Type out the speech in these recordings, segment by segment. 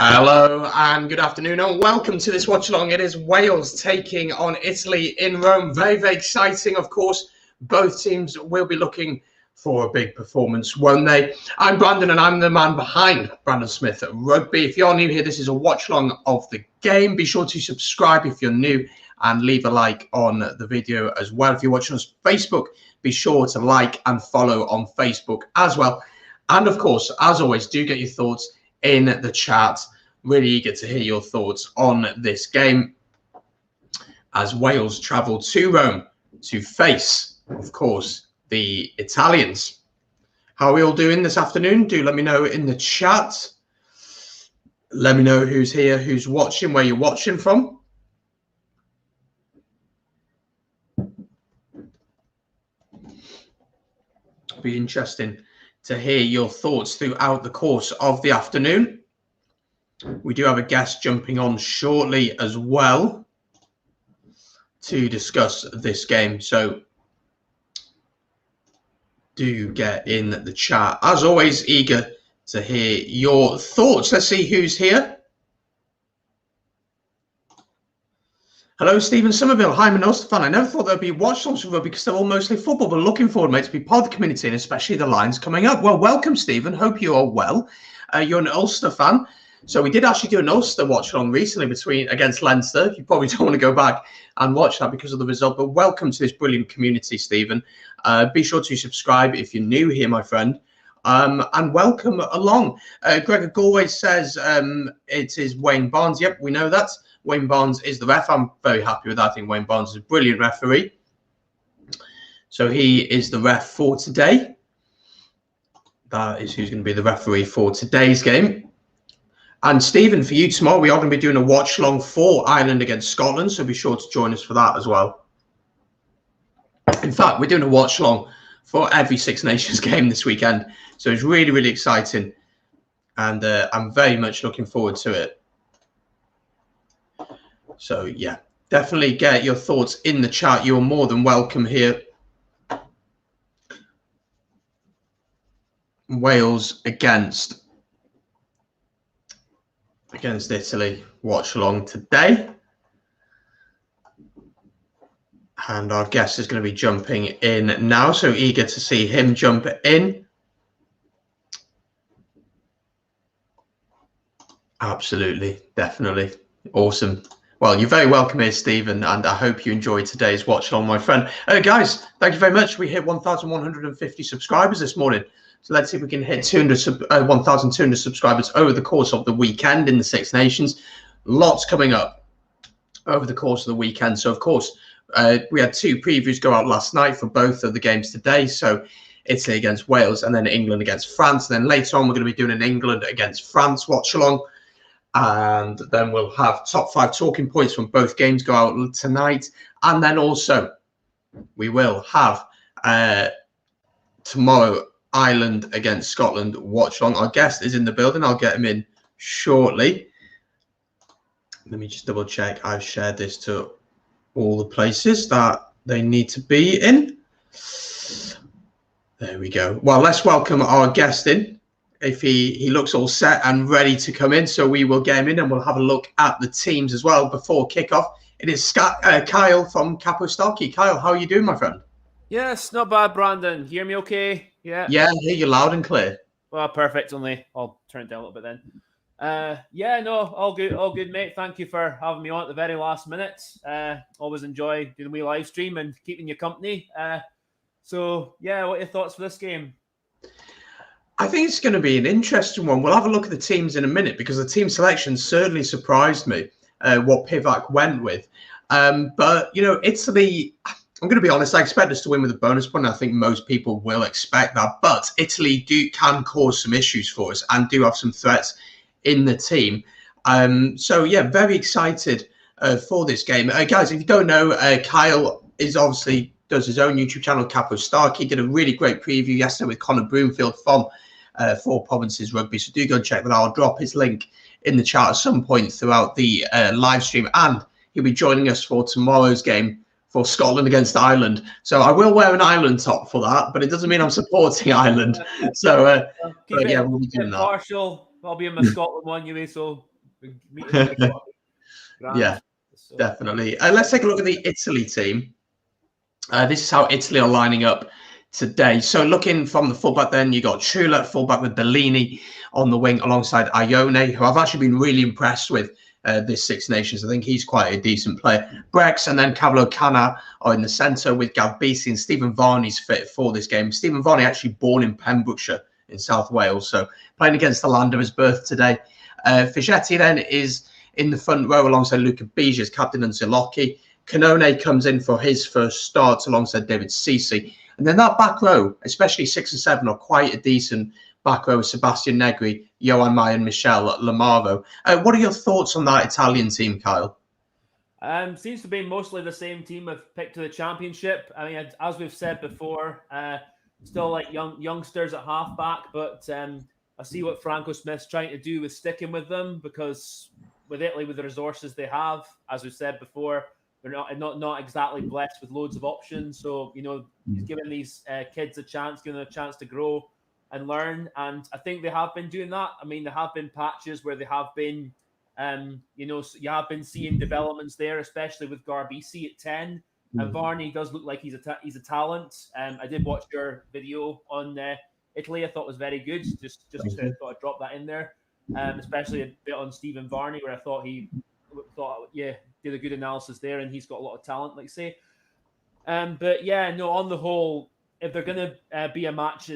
Hello and good afternoon and welcome to this watch along. It is Wales taking on Italy in Rome. Very, very exciting, of course. Both teams will be looking for a big performance, won't they? I'm Brandon and I'm the man behind Brandon Smith at Rugby. If you're new here, this is a watch along of the game. Be sure to subscribe if you're new and leave a like on the video as well. If you're watching us on Facebook, be sure to like and follow on Facebook as well. And of course, as always, do get your thoughts in the chat. Really eager to hear your thoughts on this game as Wales travel to Rome to face, of course, the Italians. How are we all doing this afternoon? Do let me know in the chat. Let me know who's here, who's watching, where you're watching from. It'll be interesting to hear your thoughts throughout the course of the afternoon. We do have a guest jumping on shortly as well to discuss this game. So do get in the chat. As always, eager to hear your thoughts. Let's see who's here. Hello, Stephen Somerville. Hi, I'm an Ulster fan. I never thought there'd be watch-alongs for rugby because they're all mostly football, but looking forward, mate, to be part of the community and especially the Lions coming up. Well, welcome, Stephen. Hope you are well. You're an Ulster fan. So we did actually do an Ulster watch-along recently against Leinster. You probably don't want to go back and watch that because of the result, but welcome to this brilliant community, Stephen. Be sure to subscribe if you're new here, my friend, and welcome along. Gregor Galway says it is Wayne Barnes. Yep, we know that. Wayne Barnes is the ref. I'm very happy with that. I think Wayne Barnes is a brilliant referee. So he is the ref for today. That is who's going to be the referee for today's game. And Stephen, for you tomorrow, we are going to be doing a watch along for Ireland against Scotland. So be sure to join us for that as well. In fact, we're doing a watch along for every Six Nations game this weekend. So it's really, really exciting. And I'm very much looking forward to it. So, yeah, definitely get your thoughts in the chat. You're more than welcome here. Wales against Italy watch along today. And our guest is going to be jumping in now. So eager to see him jump in. Absolutely. Definitely. Awesome. Well, you're very welcome here, Stephen, and I hope you enjoyed today's watch along, my friend. Guys, thank you very much. We hit 1,150 subscribers this morning. So let's see if we can hit 1,200 subscribers over the course of the weekend in the Six Nations. Lots coming up over the course of the weekend. So, of course, we had two previews go out last night for both of the games today. So Italy against Wales and then England against France. And then later on, we're going to be doing an England against France watch along. And then we'll have top 5 talking points from both games go out tonight. And then also we will have tomorrow Ireland against Scotland watch along. Our guest is in the building. I'll get him in shortly. Let me just double check. I've shared this to all the places that they need to be in. There we go. Well, let's welcome our guest in. If he looks all set and ready to come in, so we will get him in and we'll have a look at the teams as well before kickoff. It is Kyle from Capo Starkey. Kyle, how are you doing, my friend? Yes, not bad, Brandon. Hear me okay? Yeah. Yeah, I hear you loud and clear. Well, perfect. Only I'll turn it down a little bit then. Yeah, no, all good, mate. Thank you for having me on at the very last minute. Always enjoy doing a wee live stream and keeping you company. So yeah, what are your thoughts for this game? I think it's going to be an interesting one. We'll have a look at the teams in a minute because the team selection certainly surprised me, what Pivac went with. But, you know, Italy, I'm going to be honest, I expect us to win with a bonus point. I think most people will expect that. But Italy can cause some issues for us and do have some threats in the team. So, yeah, very excited for this game. Guys, if you don't know, Kyle is obviously does his own YouTube channel, Capo Starkey. He did a really great preview yesterday with Connor Broomfield from Four Provinces Rugby. So do go and check that out. I'll drop his link in the chat at some point throughout the live stream. And he'll be joining us for tomorrow's game for Scotland against Ireland. So I will wear an Ireland top for that, but it doesn't mean I'm supporting Ireland. So, but yeah, we'll be doing that. Partial. I'll be in my Scotland one, so Yeah, definitely. Let's take a look at the Italy team. This is how Italy are lining up today. So looking from the fullback, then you got Chula at fullback with Bellini on the wing alongside Ione, who I've actually been really impressed with this Six Nations. I think he's quite a decent player. Brex and then Cavalo Cana are in the centre with Galbisi, and Stephen Varney's fit for this game. Stephen Varney actually born in Pembrokeshire in South Wales, so playing against the land of his birth today. Fischetti then is in the front row alongside Luca Biges, captain, and Zilocchi. Canone comes in for his first start alongside David Ceci. And then that back row, especially 6 and 7, are quite a decent back row with Sebastian Negri, Johan May, and Michel Lamaro. What are your thoughts on that Italian team, Kyle? Seems to be mostly the same team we've picked to the championship. I mean, as we've said before, still like youngsters at halfback, but I see what Franco Smith's trying to do with sticking with them, because with Italy, with the resources they have, as we've said before, they're not exactly blessed with loads of options. So, he's giving these kids a chance, giving them a chance to grow and learn. And I think they have been doing that. I mean, there have been patches where they have been, you have been seeing developments there, especially with Garbisi at 10. And Varney does look like he's a talent. I did watch your video on Italy. I thought it was very good. Just thought I'd drop that in there, especially a bit on Stephen Varney, where I thought did a good analysis there, and he's got a lot of talent, like you say. But yeah, no, on the whole, if they're going to be a match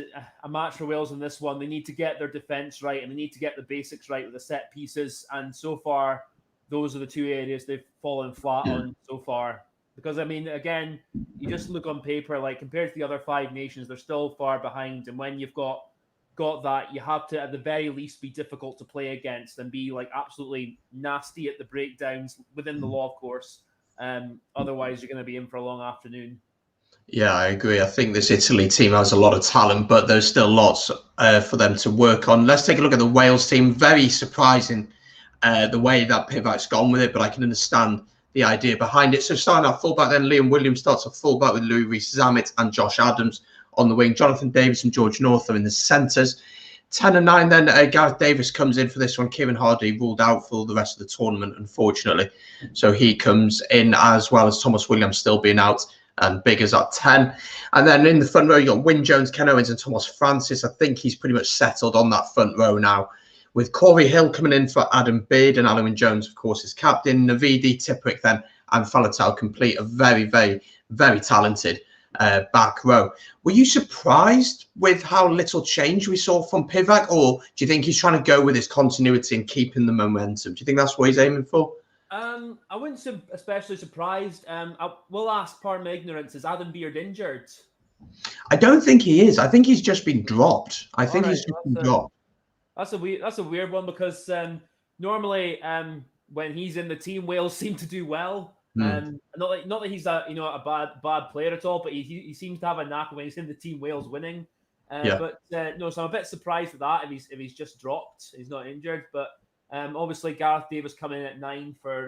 for Wales in this one, they need to get their defence right, and they need to get the basics right with the set pieces. And so far, those are the two areas they've fallen flat on so far. Because, I mean, again, you just look on paper, like compared to the other 5 nations, they're still far behind. And when you've got that, you have to, at the very least, be difficult to play against and be like absolutely nasty at the breakdowns within the law, of course. Otherwise, you're going to be in for a long afternoon. Yeah, I agree. I think this Italy team has a lot of talent, but there's still lots for them to work on. Let's take a look at the Wales team. Very surprising the way that Pivac's gone with it, but I can understand the idea behind it. So starting at fullback, then Liam Williams starts at fullback with Louis Rees-Zammit and Josh Adams on the wing. Jonathan Davis and George North are in the centres. 10 and 9, then Gareth Davis comes in for this one. Kieran Hardy ruled out for the rest of the tournament, unfortunately. So he comes in, as well as Thomas Williams still being out, and Biggers at 10. And then in the front row, you got Wyn Jones, Ken Owens, and Thomas Francis. I think he's pretty much settled on that front row now, with Corey Hill coming in for Adam Beard, and Alan Jones, of course, is captain. Navidi, Tipuric then, and Faletau complete a very, very, very talented back row. Were you surprised with how little change we saw from Pivac, or do you think he's trying to go with his continuity and keeping the momentum? Do you think that's what he's aiming for? I wouldn't say especially surprised. I will ask, pardon my ignorance, is Adam Beard injured? I don't think he is. I think he's just been dropped. He's just been dropped. That's a weird one, because normally when he's in the team, Wales seem to do well. Not that he's a bad player at all, but he seems to have a knack when he's in the team, Wales winning. So I'm a bit surprised at that if he's just dropped. He's not injured, but obviously Gareth Davis coming in at 9 for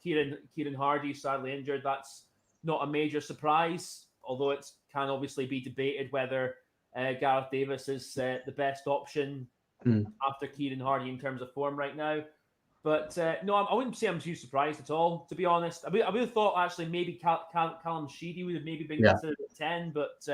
Kieran Hardy, sadly injured. That's not a major surprise, although it can obviously be debated whether Gareth Davis is the best option after Kieran Hardy in terms of form right now. But no, I wouldn't say I'm too surprised at all, to be honest. I would have thought actually maybe Callum Sheedy would have maybe been considered at 10, but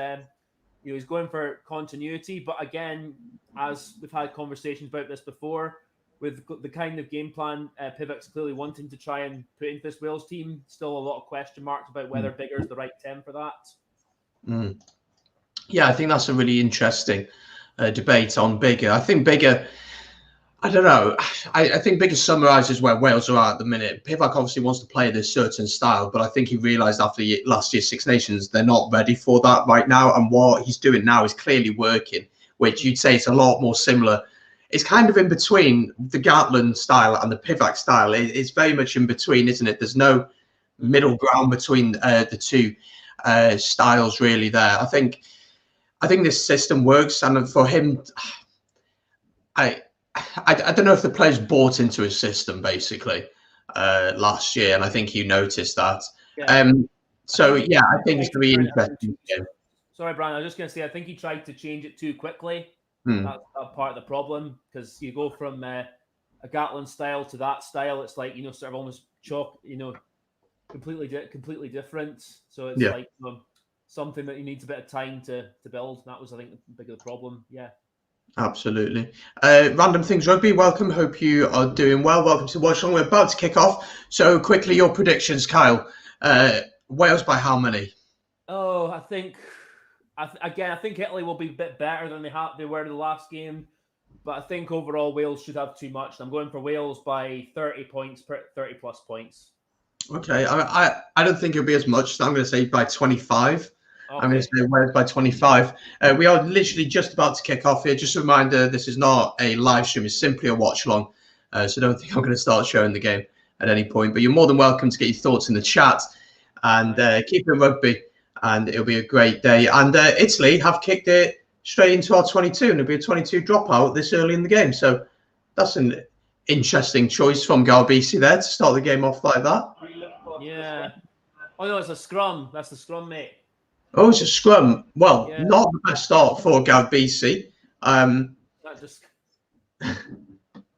he's going for continuity. But again, as we've had conversations about this before, with the kind of game plan Pivac's clearly wanting to try and put into this Wales team, still a lot of question marks about whether Bigger's the right 10 for that. Yeah, I think that's a really interesting debate on Bigger. I think Bigger, I don't know. I think Bigger summarises where Wales are at the minute. Pivac obviously wants to play this certain style, but I think he realised after last year's Six Nations, they're not ready for that right now. And what he's doing now is clearly working, which you'd say is a lot more similar. It's kind of in between the Gatland style and the Pivac style. It's very much in between, isn't it? There's no middle ground between the two styles really there. I think this system works, and for him, I don't know if the players bought into his system basically last year, and I think you noticed that. I think it's going to be interesting. Sorry, Brian, I was just going to say, I think he tried to change it too quickly. That's part of the problem, because you go from Gatland style to that style. It's like, sort of almost chalk, completely different. So it's like something that you needs a bit of time to build. That was, I think, the bigger problem. Yeah. Absolutely. Random Things Rugby, welcome. Hope you are doing well. Welcome to Watch Along. We're about to kick off. So quickly, your predictions, Kyle. Wales by how many? Oh, I think Italy will be a bit better than they were in the last game. But I think overall Wales should have too much. I'm going for Wales by 30 points, 30 plus points. Okay, I don't think it'll be as much. So I'm going to say by 25. Okay. I'm going to say Wales by 25. We are literally just about to kick off here. Just a reminder, this is not a live stream. It's simply a watch along. So don't think I'm going to start showing the game at any point. But you're more than welcome to get your thoughts in the chat and keep it rugby. And it'll be a great day. And Italy have kicked it straight into our 22. And it'll be a 22 dropout this early in the game. So that's an interesting choice from Galbisi there to start the game off like that. Yeah. Oh, no, it's a scrum. That's the scrum, mate. Oh, it's a scrum. Well, not the best start for Galbisi.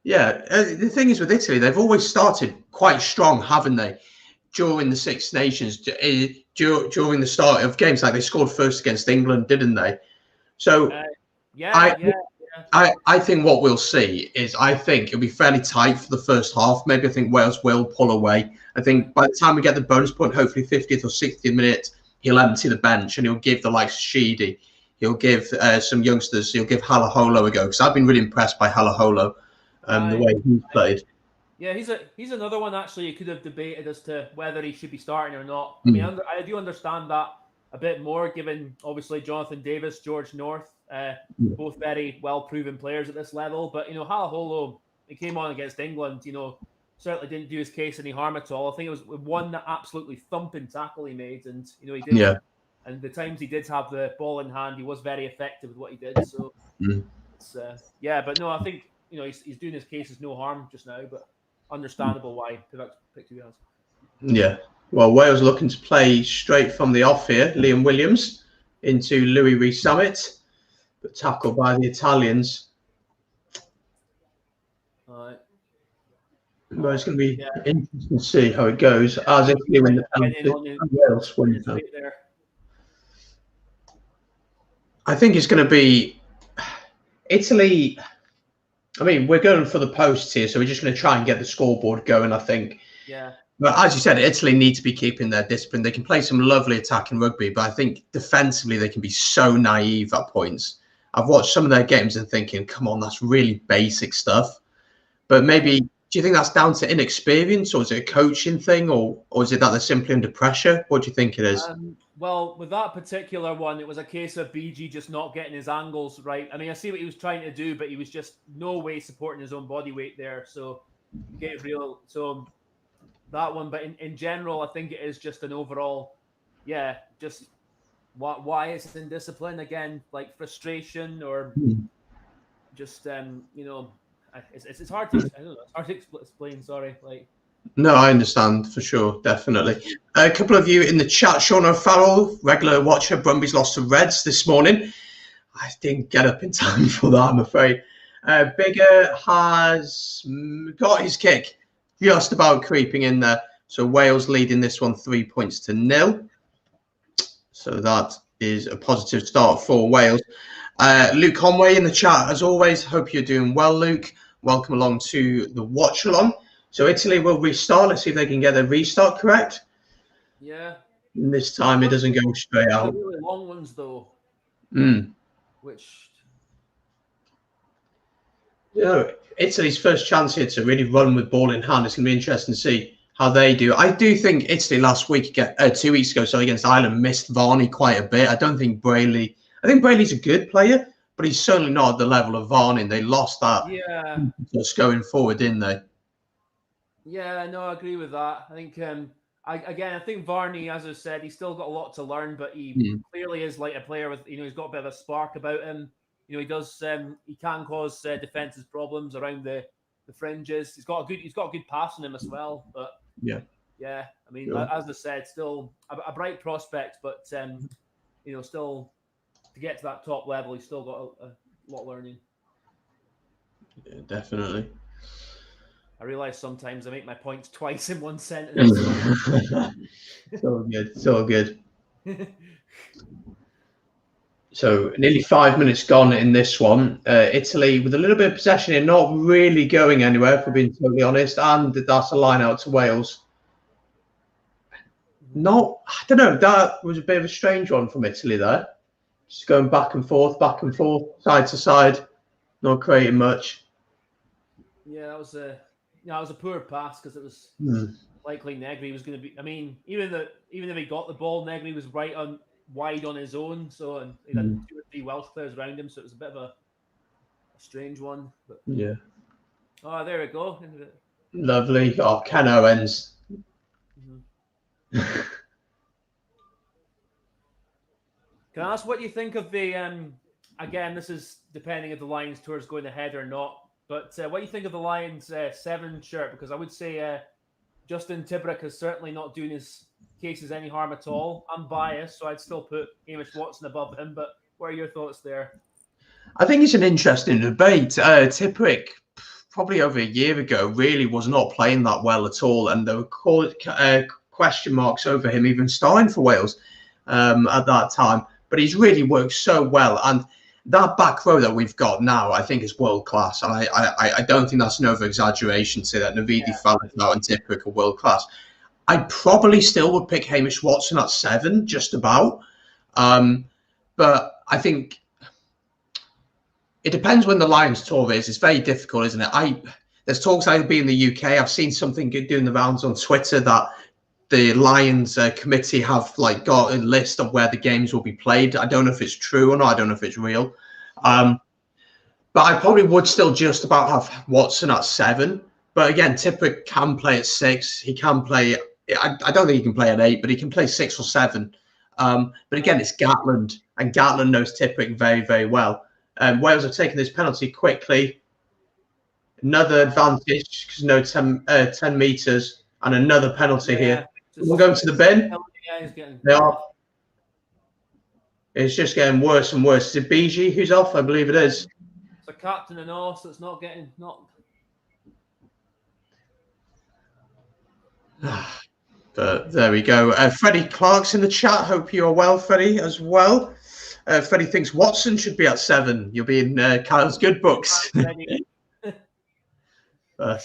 Yeah, the thing is with Italy, they've always started quite strong, haven't they? During the Six Nations, during the start of games, like they scored first against England, didn't they? So, I think what we'll see is I think it'll be fairly tight for the first half. Maybe I think Wales will pull away. I think by the time we get the bonus point, hopefully 50th or 60th minute, he'll empty the bench and he'll give the likes of Sheedy. He'll give some youngsters. He'll give Halaholo a go because I've been really impressed by Halaholo, the way he's played. Yeah, he's another one actually. You could have debated as to whether he should be starting or not. I mean, I do understand that a bit more, given obviously Jonathan Davis, George North, both very well proven players at this level. But Halaholo, he came on against England. Certainly didn't do his case any harm at all. I think it was one absolutely thumping tackle he made, and he did. Yeah. And the times he did have the ball in hand, he was very effective with what he did. So, it's, but no, I think he's doing his cases no harm just now, but understandable why picked to be honest. Yeah. Well, Wales looking to play straight from the off here. Liam Williams into Louis Rees-Summit, but tackled by the Italians. All right. Well, it's going to be interesting to see how it goes. As if you win the penalty, Wales win the penalty. I think it's going to be Italy. I mean, we're going for the posts here, so we're just going to try and get the scoreboard going, I think. Yeah. But as you said, Italy need to be keeping their discipline. They can play some lovely attacking rugby, but I think defensively they can be so naive at points. I've watched some of their games and thinking, come on, that's really basic stuff. But maybe, do you think that's down to inexperience, or is it a coaching thing, or is it that they're simply under pressure? What do you think it is? Well, with that particular one, it was a case of BG just not getting his angles right. I mean, I see what he was trying to do, but he was just no way supporting his own body weight there. So you get real. So that one, but in general, I think it is just an overall, just why it's indiscipline again, like frustration or just it's hard to I don't know, it's hard to explain. Sorry, like. No, I understand for sure, definitely. A couple of you in the chat, Sean O'Farrell, regular watcher, Brumbies lost to Reds this morning. I didn't get up in time for that, I'm afraid. Bigger has got his kick, just about creeping in there. So Wales leading this one 3-0. So that is a positive start for Wales. Luke Conway in the chat, as always. Hope you're doing well, Luke. Welcome along to the watch along. So Italy will restart. Let's see if they can get their restart correct. Yeah. And this time it doesn't go straight out. Really long ones though. Which. Italy's first chance here to really run with ball in hand. It's going to be interesting to see how they do. I do think Italy last week, 2 weeks ago, against Ireland, missed Varney quite a bit. I don't think Brayley. I think Brayley's a good player, but he's certainly not at the level of Varney. They lost that. Yeah. Just going forward, didn't they? Yeah, no, I agree with that. I think, I think Varney, as I said, he's still got a lot to learn, but he clearly is like a player with, he's got a bit of a spark about him. He does, he can cause defenses problems around the fringes. He's got a good pass on him as well. But I mean, as I said, still a bright prospect, but still to get to that top level, he's still got a lot of learning. Yeah, definitely. I realise sometimes I make my points twice in one sentence. So good, so good. So nearly 5 minutes gone in this one. Italy with a little bit of possession and not really going anywhere, if we're being totally honest. And that's a line out to Wales. I don't know. That was a bit of a strange one from Italy there. Just going back and forth, side to side, not creating much. Yeah, that was a poor pass because it was likely Negri was going to be. I mean, even if he got the ball, Negri was wide on his own. So and he had 2 or 3 Welsh players around him, so it was a bit of a strange one. But yeah. Oh, there we go. Lovely. Oh, Ken Owens. Can I ask what you think of the? Again, this is depending if the Lions tour is going ahead or not. But what do you think of the Lions 7 shirt? Because I would say Justin Tipperick is certainly not doing his cases any harm at all. I'm biased, so I'd still put Hamish Watson above him. But what are your thoughts there? I think it's an interesting debate. Tipperick, probably over a year ago, really was not playing that well at all. And there were question marks over him even starting for Wales at that time. But he's really worked so well. And that back row that we've got now, I think, is world class. And I don't think that's an over exaggeration to say that Navidi, Faletau, and Tipperick are world class. I probably still would pick Hamish Watson at 7, just about. But I think it depends when the Lions tour is. It's very difficult, isn't it? There's talks I'll be in the UK. I've seen something doing the rounds on Twitter that the Lions committee have got a list of where the games will be played. I don't know if it's true or not. I don't know if it's real. But I probably would still just about have Watson at 7. But again, Tipperick can play at 6. He can play. I don't think he can play at 8, but he can play 6 or 7. But again, it's Gatland, and Gatland knows Tipperick very, very well. Wales have taken this penalty quickly. Another advantage because 10 meters, and another penalty here. We're going to the bin. They are. It's just getting worse and worse. Is it Biji who's off? I believe it is. It's a captain and all, so it's not getting But there we go. Freddie Clark's in the chat. Hope you're well, Freddie, as well. Freddie thinks Watson should be at 7. You'll be in Kyle's good books. But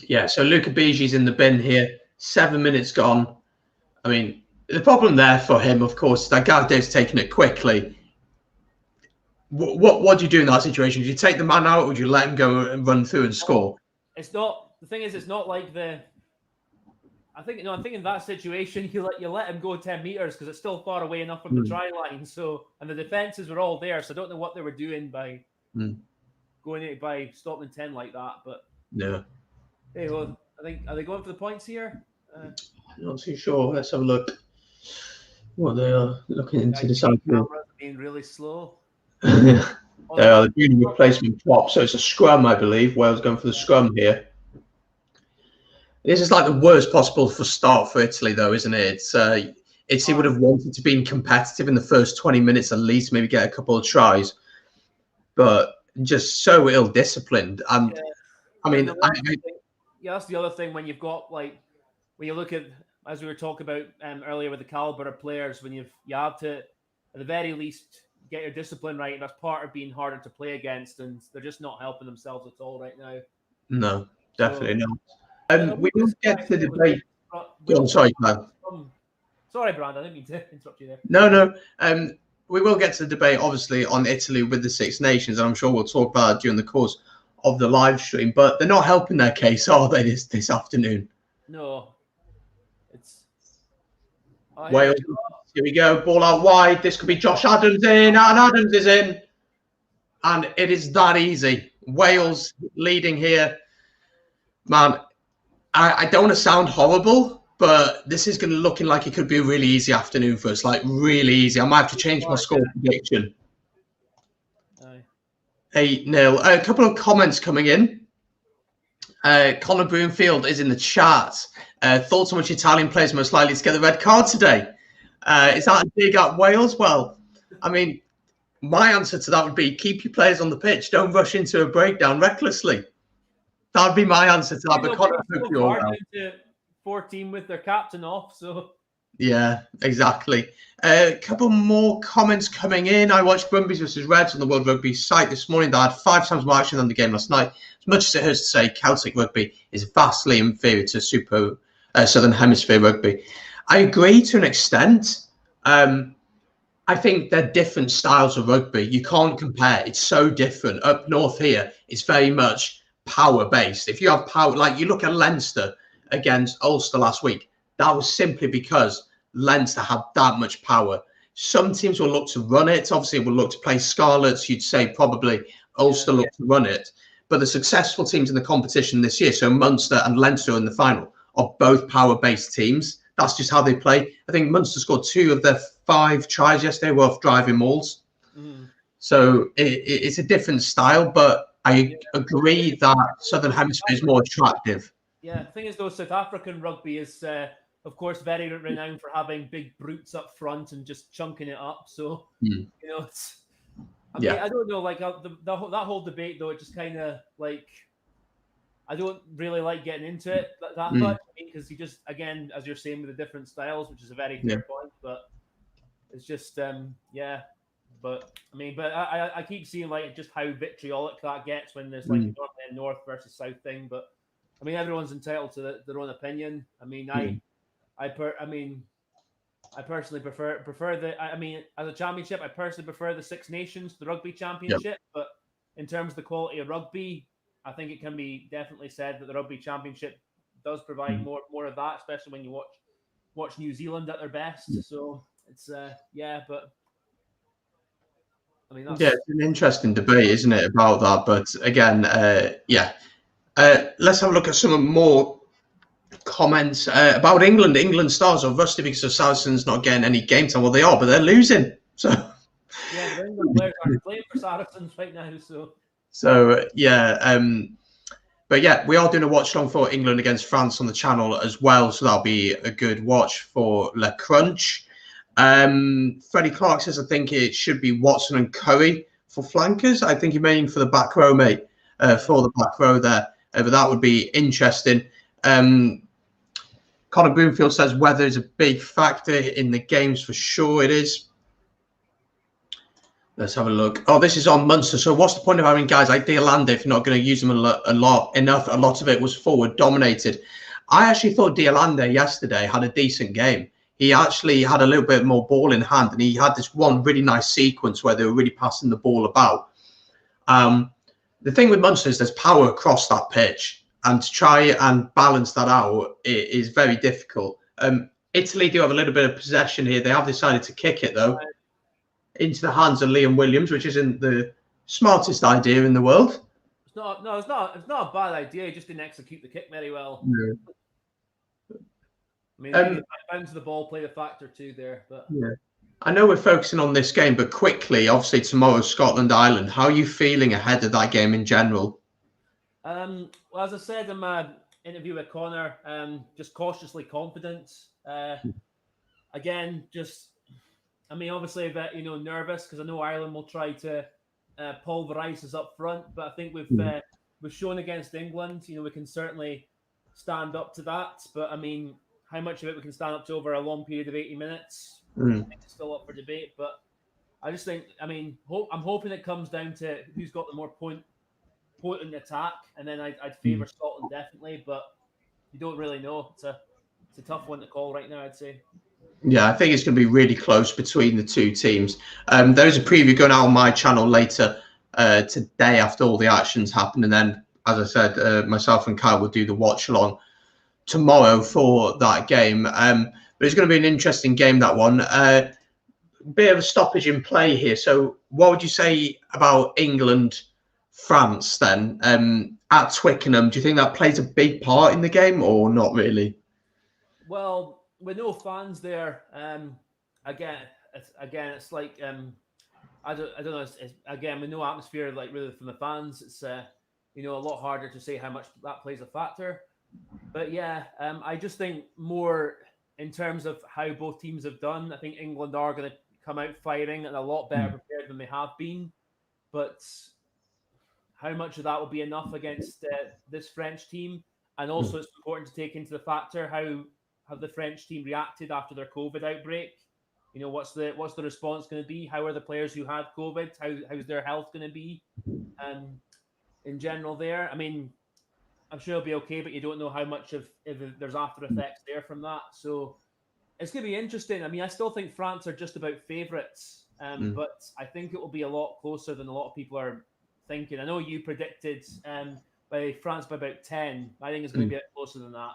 yeah, so Luca Bigi's in the bin here. 7 minutes gone. I mean, the problem there for him, of course, is that Gardet's taking it quickly. What do you do in that situation? Do you take the man out, or would you let him go and run through and score? It's not. The thing is, it's not like the. I think in that situation, you let him go 10 meters because it's still far away enough from the try line. So, and the defenses were all there, so I don't know what they were doing by stopping 10 like that. But yeah. Hey, well, I think are they going for the points here? I'm not too sure. Let's have a look. What they are looking into this. Being really slow. They are doing replacement swap, so it's a scrum, I believe. Wales going for the scrum here. This is like the worst possible start for Italy, though, isn't it? Italy would have wanted to be competitive in the first 20 minutes at least, maybe get a couple of tries, but just so ill-disciplined. And I mean, that's the other thing when you've got when you look at, as we were talking about earlier with the caliber of players, when you have to, at the very least, get your discipline right, and that's part of being harder to play against, and they're just not helping themselves at all right now. No, definitely not. We will get to the debate. Sorry, man. Sorry, Brand. I didn't mean to interrupt you there. No. We will get to the debate, obviously, on Italy with the Six Nations, and I'm sure we'll talk about it during the course of the live stream. But they're not helping their case, are they, this afternoon? No. It's Wales. Here we go. Ball out wide. This could be Josh Adams in, and Adams is in. And it is that easy. Wales leading here. Man, I don't want to sound horrible, but this is going to looking like it could be a really easy afternoon for us. Really easy. I might have to change my score prediction. 8-0. A couple of comments coming in. Connor Broomfield is in the chat. Thoughts on which Italian players most likely to get the red card today? Is that a dig at Wales? Well, I mean, my answer to that would be keep your players on the pitch. Don't rush into a breakdown recklessly. That'd be my answer to that. But Connor, I hope you're well. Down to 14 with their captain off, so. Yeah, exactly. A couple more comments coming in. I watched Brumbies versus Reds on the World Rugby site this morning. They had 5 times more action than the game last night. As much as it hurts to say, Celtic rugby is vastly inferior to Southern Hemisphere rugby. I agree to an extent. I think they're different styles of rugby. You can't compare. It's so different. Up north here, it's very much power-based. If you have power, like you look at Leinster against Ulster last week, that was simply because Leinster had that much power. Some teams will look to run it. Obviously, will look to play Scarlets. You'd say probably Ulster look to run it. But the successful teams in the competition this year, so Munster and Leinster in the final, are both power-based teams. That's just how they play. I think Munster scored 2 of their 5 tries yesterday were off driving mauls. So it's a different style, but I agree that Southern Hemisphere is more attractive. Yeah, the thing is, though, South African rugby is, of course, very renowned for having big brutes up front and just chunking it up. So, you know, it's. I mean, I don't know, like that whole debate, though, it just kind of like. I don't really like getting into it that much because you just, again, as you're saying, with the different styles, which is a very fair point, but it's just, But I mean, but I keep seeing like just how vitriolic that gets when there's like a north versus south thing. But I mean, everyone's entitled to their own opinion. I mean, I personally prefer the. I mean, as a championship, I personally prefer the Six Nations, the Rugby Championship. Yep. But in terms of the quality of rugby, I think it can be definitely said that the Rugby Championship does provide more of that, especially when you watch New Zealand at their best. So it's but I mean, it's an interesting debate, isn't it, about that? But again, let's have a look at some more comments about England. England stars are rusty because of Saracens not getting any game time. Well, they are, but they're losing. So yeah, the England players aren't playing for Saracens right now. But yeah, we are doing a watch along for England against France on the channel as well. So that'll be a good watch for Le Crunch. Freddie Clark says, I think it should be Watson and Curry for flankers. I think you're meaning for the back row, mate, for the back row there. But that would be interesting. Connor Broomfield says weather is a big factor in the games for sure. It is. Let's have a look. Oh, this is on Munster. So what's the point of having guys like Diolande if you're not going to use them a lot? A lot of it was forward dominated. I actually thought Diolande yesterday had a decent game. He actually had a little bit more ball in hand, and he had this one really nice sequence where they were really passing the ball about. The thing with Munster is there's power across that pitch, and to try and balance that out is very difficult. Italy do have a little bit of possession here. They have decided to kick it, though, into the hands of Liam Williams, which isn't the smartest idea in the world. It's not a bad idea. He just didn't execute the kick very well. No. I mean, the bounce of the ball played a factor too there. But I know we're focusing on this game, but quickly, obviously tomorrow, Scotland, Ireland. How are you feeling ahead of that game in general? Well, as I said in my interview with Connor, just cautiously confident. Again, just. I mean, obviously a bit, nervous because I know Ireland will try to pulverize us up front, but I think we've shown against England, we can certainly stand up to that. But I mean, how much of it we can stand up to over a long period of 80 minutes, I think it's still up for debate. But I just think, I mean, I'm hoping it comes down to who's got the more point in the attack, and then I'd favour Scotland definitely, but you don't really know. It's a tough one to call right now, I'd say. Yeah, I think it's going to be really close between the two teams. There's a preview going out on my channel later today after all the actions happen. And then, as I said, myself and Kyle will do the watch along tomorrow for that game. But it's going to be an interesting game, that one. Bit of a stoppage in play here. So what would you say about England, France then? At Twickenham, do you think that plays a big part in the game or not really? Well, with no fans there, again, it's like I don't know. Again, with no atmosphere, like really from the fans, it's a lot harder to say how much that plays a factor. But yeah, I just think more in terms of how both teams have done. I think England are going to come out fighting and a lot better prepared than they have been. But how much of that will be enough against this French team. And also, it's important to take into the factor how have the French team reacted after their COVID outbreak. You know, what's the response going to be? How are the players who had COVID? How's their health going to be? In general, there. I mean, I'm sure it'll be okay, but you don't know how much if there's after effects there from that. So it's going to be interesting. I mean, I still think France are just about favourites, but I think it will be a lot closer than a lot of people are thinking. I know you predicted by France by about 10. I think it's going to be a bit closer than that.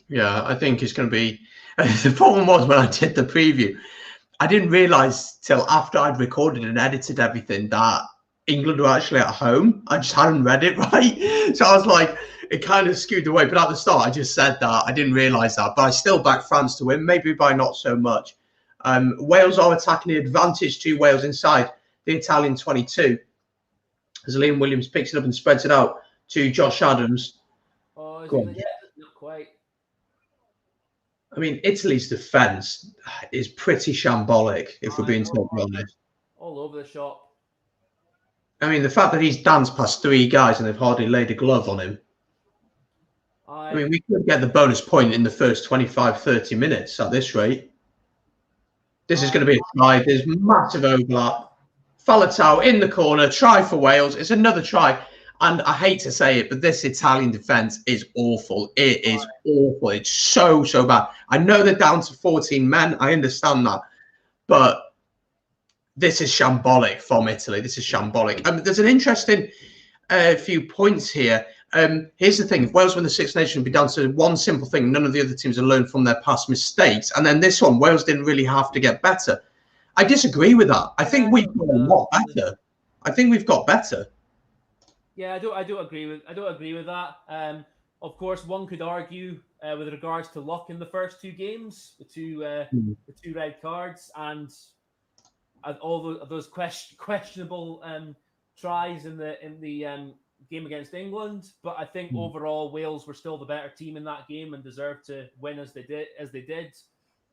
Yeah, I think it's going to be. The problem was when I did the preview, I didn't realise till after I'd recorded and edited everything that England were actually at home. I just hadn't read it right. So I was like, it kind of skewed away. But at the start, I just said that. I didn't realise that. But I still backed France to win, maybe by not so much. Wales are attacking the advantage to Wales inside the Italian 22. As Liam Williams picks it up and spreads it out to Josh Adams. Oh, is he not quite. I mean, Italy's defence is pretty shambolic, if we're being totally honest. All over the shop. I mean, the fact that he's danced past 3 guys and they've hardly laid a glove on him. I mean, we could get the bonus point in the first 25, 30 minutes at this rate. This is going to be a try. There's massive overlap. Faletau in the corner, try for Wales. It's another try. And I hate to say it, but this Italian defence is awful. It is awful. It's so, so bad. I know they're down to 14 men. I understand that. But this is shambolic from Italy. This is shambolic. There's an interesting few points here. Here's the thing. If Wales win the Six Nations, it'd be down to one simple thing. None of the other teams have learned from their past mistakes. And then this one, Wales didn't really have to get better. I disagree with that. I think we've got a lot better. I think we've got better. Yeah, I do agree with that. Of course, one could argue with regards to luck in the first 2 games, the two red cards, and all those questionable tries in the game against England. But I think overall, Wales were still the better team in that game and deserved to win as they did.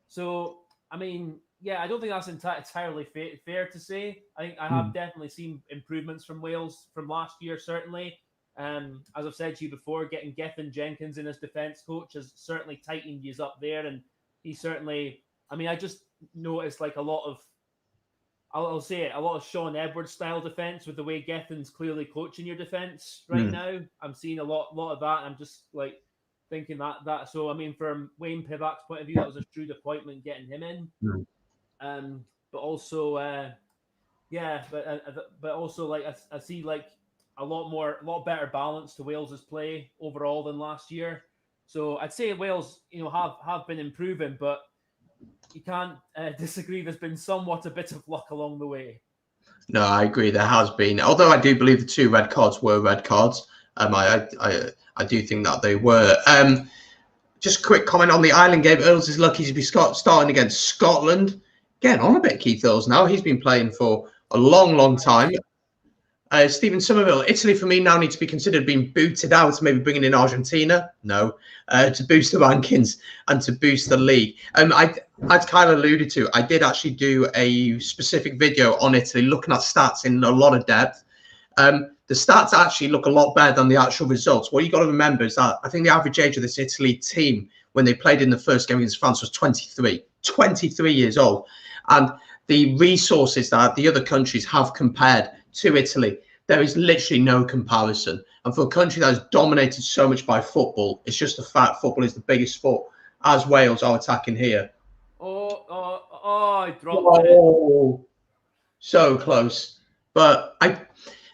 So, I mean, yeah, I don't think that's entirely fair to say. I think I have definitely seen improvements from Wales from last year, certainly. As I've said to you before, getting Gethin Jenkins in as defence coach has certainly tightened you up there. And he certainly, I mean, I just noticed like a lot of, I'll say it, a lot of Sean Edwards style defence with the way Gethin's clearly coaching your defence right now. I'm seeing a lot of that. I'm just like thinking that. So, I mean, from Wayne Pivac's point of view, that was a shrewd appointment getting him in. But also, but also, like I see like a lot better balance to Wales's play overall than last year. So I'd say Wales, have been improving, but you can't disagree. There's been somewhat a bit of luck along the way. No, I agree. There has been, although I do believe the 2 red cards were red cards. I do think that they were. Just a quick comment on the Ireland game. Earls is lucky to be starting against Scotland. Getting on a bit, Keith Earls now. He's been playing for a long, long time. Stephen Somerville, Italy for me now needs to be considered being booted out, maybe bringing in Argentina. No, to boost the rankings and to boost the league. As Kyle alluded to, I did actually do a specific video on Italy, looking at stats in a lot of depth. The stats actually look a lot better than the actual results. What you got to remember is that I think the average age of this Italy team when they played in the first game against France was 23 years old. And the resources that the other countries have compared to Italy, there is literally no comparison. And for a country that is dominated so much by football, it's just a fact football is the biggest sport, as Wales are attacking here. I dropped it. So close. But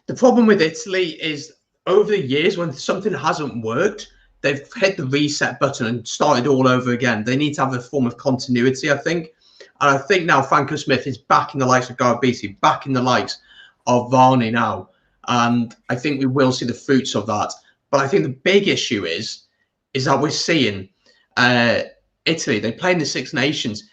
the problem with Italy is over the years, when something hasn't worked, they've hit the reset button and started all over again. They need to have a form of continuity, I think. And I think now Franco Smith is backing the likes of Garbisi, backing the likes of Varney now. And I think we will see the fruits of that. But I think the big issue is that we're seeing Italy, they play in the Six Nations.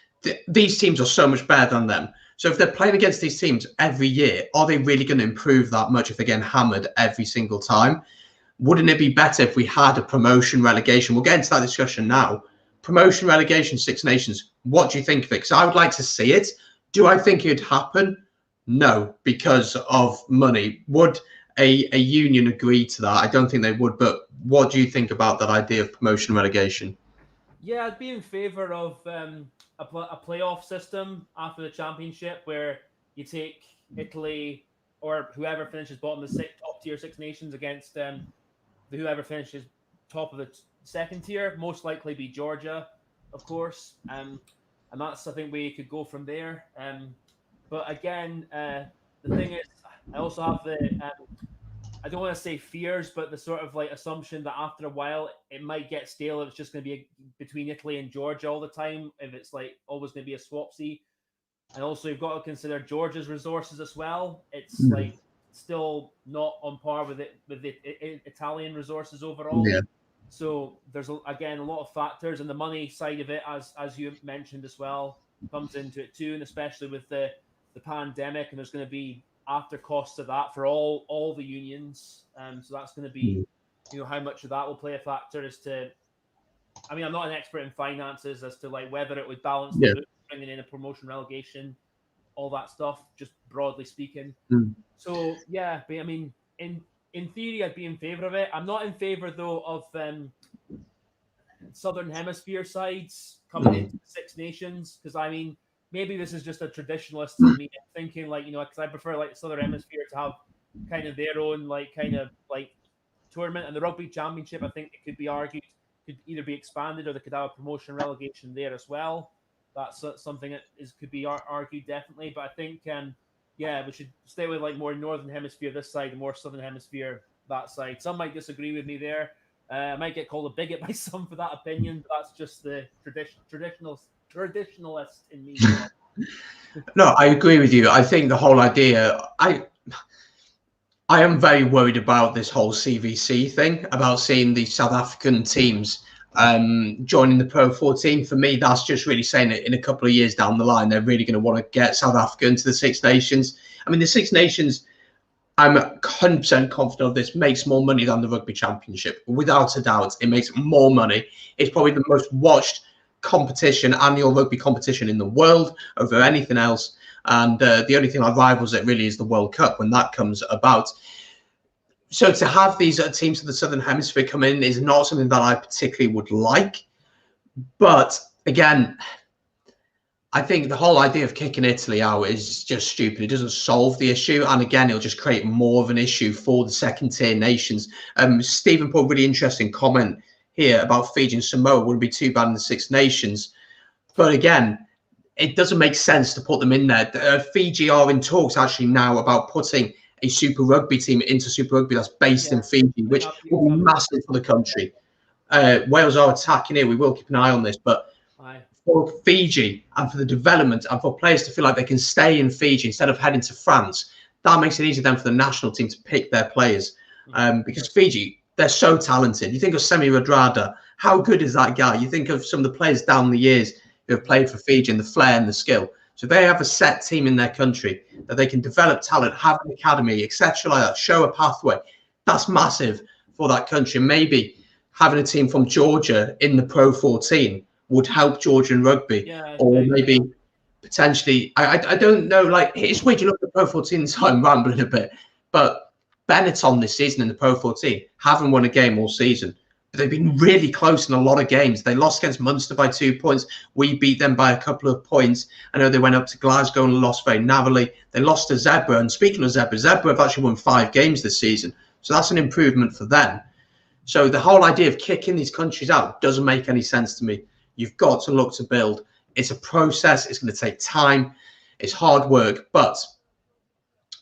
These teams are so much better than them. So if they're playing against these teams every year, are they really going to improve that much if they're getting hammered every single time? Wouldn't it be better if we had a promotion relegation? We'll get into that discussion now. Promotion relegation, Six Nations. What do you think of it? Because I would like to see it. Do I think it would happen? No, because of money. Would a union agree to that. I don't think they would. But what do you think about that idea of promotion relegation? Yeah, I'd be in favour of a playoff system after the championship where you take Italy or whoever finishes bottom of the top tier Six Nations against whoever finishes top of the second tier. Most likely be Georgia, of course, and that's I think where you could go from there. But again, the thing is, I also have the I don't want to say fears, but the sort of like assumption that after a while it might get stale if it's just going to be between Italy and Georgia all the time. If it's like always going to be a swapsy, and also you've got to consider Georgia's resources as well. It's like still not on par with the Italian resources overall. Yeah. So there's again a lot of factors, and the money side of it, as you mentioned as well, comes into it too, and especially with the pandemic, and there's going to be after costs of that for all the unions. So that's going to be, how much of that will play a factor as to. I mean, I'm not an expert in finances as to like whether it would balance the books, bringing in a promotion relegation, all that stuff, just broadly speaking. So yeah, but I mean, in theory, I'd be in favour of it. I'm not in favour though of Southern Hemisphere sides coming into the Six Nations, because I mean, maybe this is just a traditionalist in me thinking like, because I prefer like the Southern Hemisphere to have kind of their own kind of tournament, and the Rugby Championship, I think it could be argued could either be expanded or they could have a promotion relegation there as well. That's something that could be argued definitely, but I think we should stay with like more Northern Hemisphere this side and more Southern Hemisphere that side. Some might disagree with me there. I might get called a bigot by some for that opinion, but that's just the traditionalist in me. No, I agree with you. I think the whole idea, I am very worried about this whole CVC thing, about seeing the South African teams joining the Pro 14. For me, that's just really saying that in a couple of years down the line, they're really going to want to get South Africa into the Six Nations. I mean, the Six Nations, I'm 100% confident of this, makes more money than the Rugby Championship. Without a doubt, it makes more money. It's probably the most watched competition, annual rugby competition in the world over anything else. And the only thing that rivals it really is the World Cup when that comes about. So to have these teams of the Southern Hemisphere come in is not something that I particularly would like. But again, I think the whole idea of kicking Italy out is just stupid. It doesn't solve the issue. And again, it'll just create more of an issue for the second tier nations. Stephen put a really interesting comment here about Fiji and Samoa. Wouldn't be too bad in the Six Nations. But again, it doesn't make sense to put them in there. Fiji are in talks actually now about putting a Super Rugby team into Super Rugby that's based in Fiji, which will be massive for the country. Wales are attacking it. We will keep an eye on this. But for Fiji and for the development and for players to feel like they can stay in Fiji instead of heading to France, that makes it easier then for the national team to pick their players. Because Fiji, they're so talented. You think of Semi Radradra. How good is that guy? You think of some of the players down the years who have played for Fiji and the flair and the skill. So they have a set team in their country that they can develop talent, have an academy, etc. like that, show a pathway. That's massive for that country. Maybe having a team from Georgia in the Pro 14 would help Georgian rugby. Or maybe potentially, I don't know, like, it's weird, you look at the Pro 14, so I'm rambling a bit, but Benetton this season in the Pro 14 haven't won a game all season. But they've been really close in a lot of games. They lost against Munster by 2 points. We beat them by a couple of points. I know they went up to Glasgow and lost very narrowly. They lost to Zebra. And speaking of Zebra, Zebra have actually won 5 games this season. So that's an improvement for them. So the whole idea of kicking these countries out doesn't make any sense to me. You've got to look to build. It's a process. It's going to take time. It's hard work. But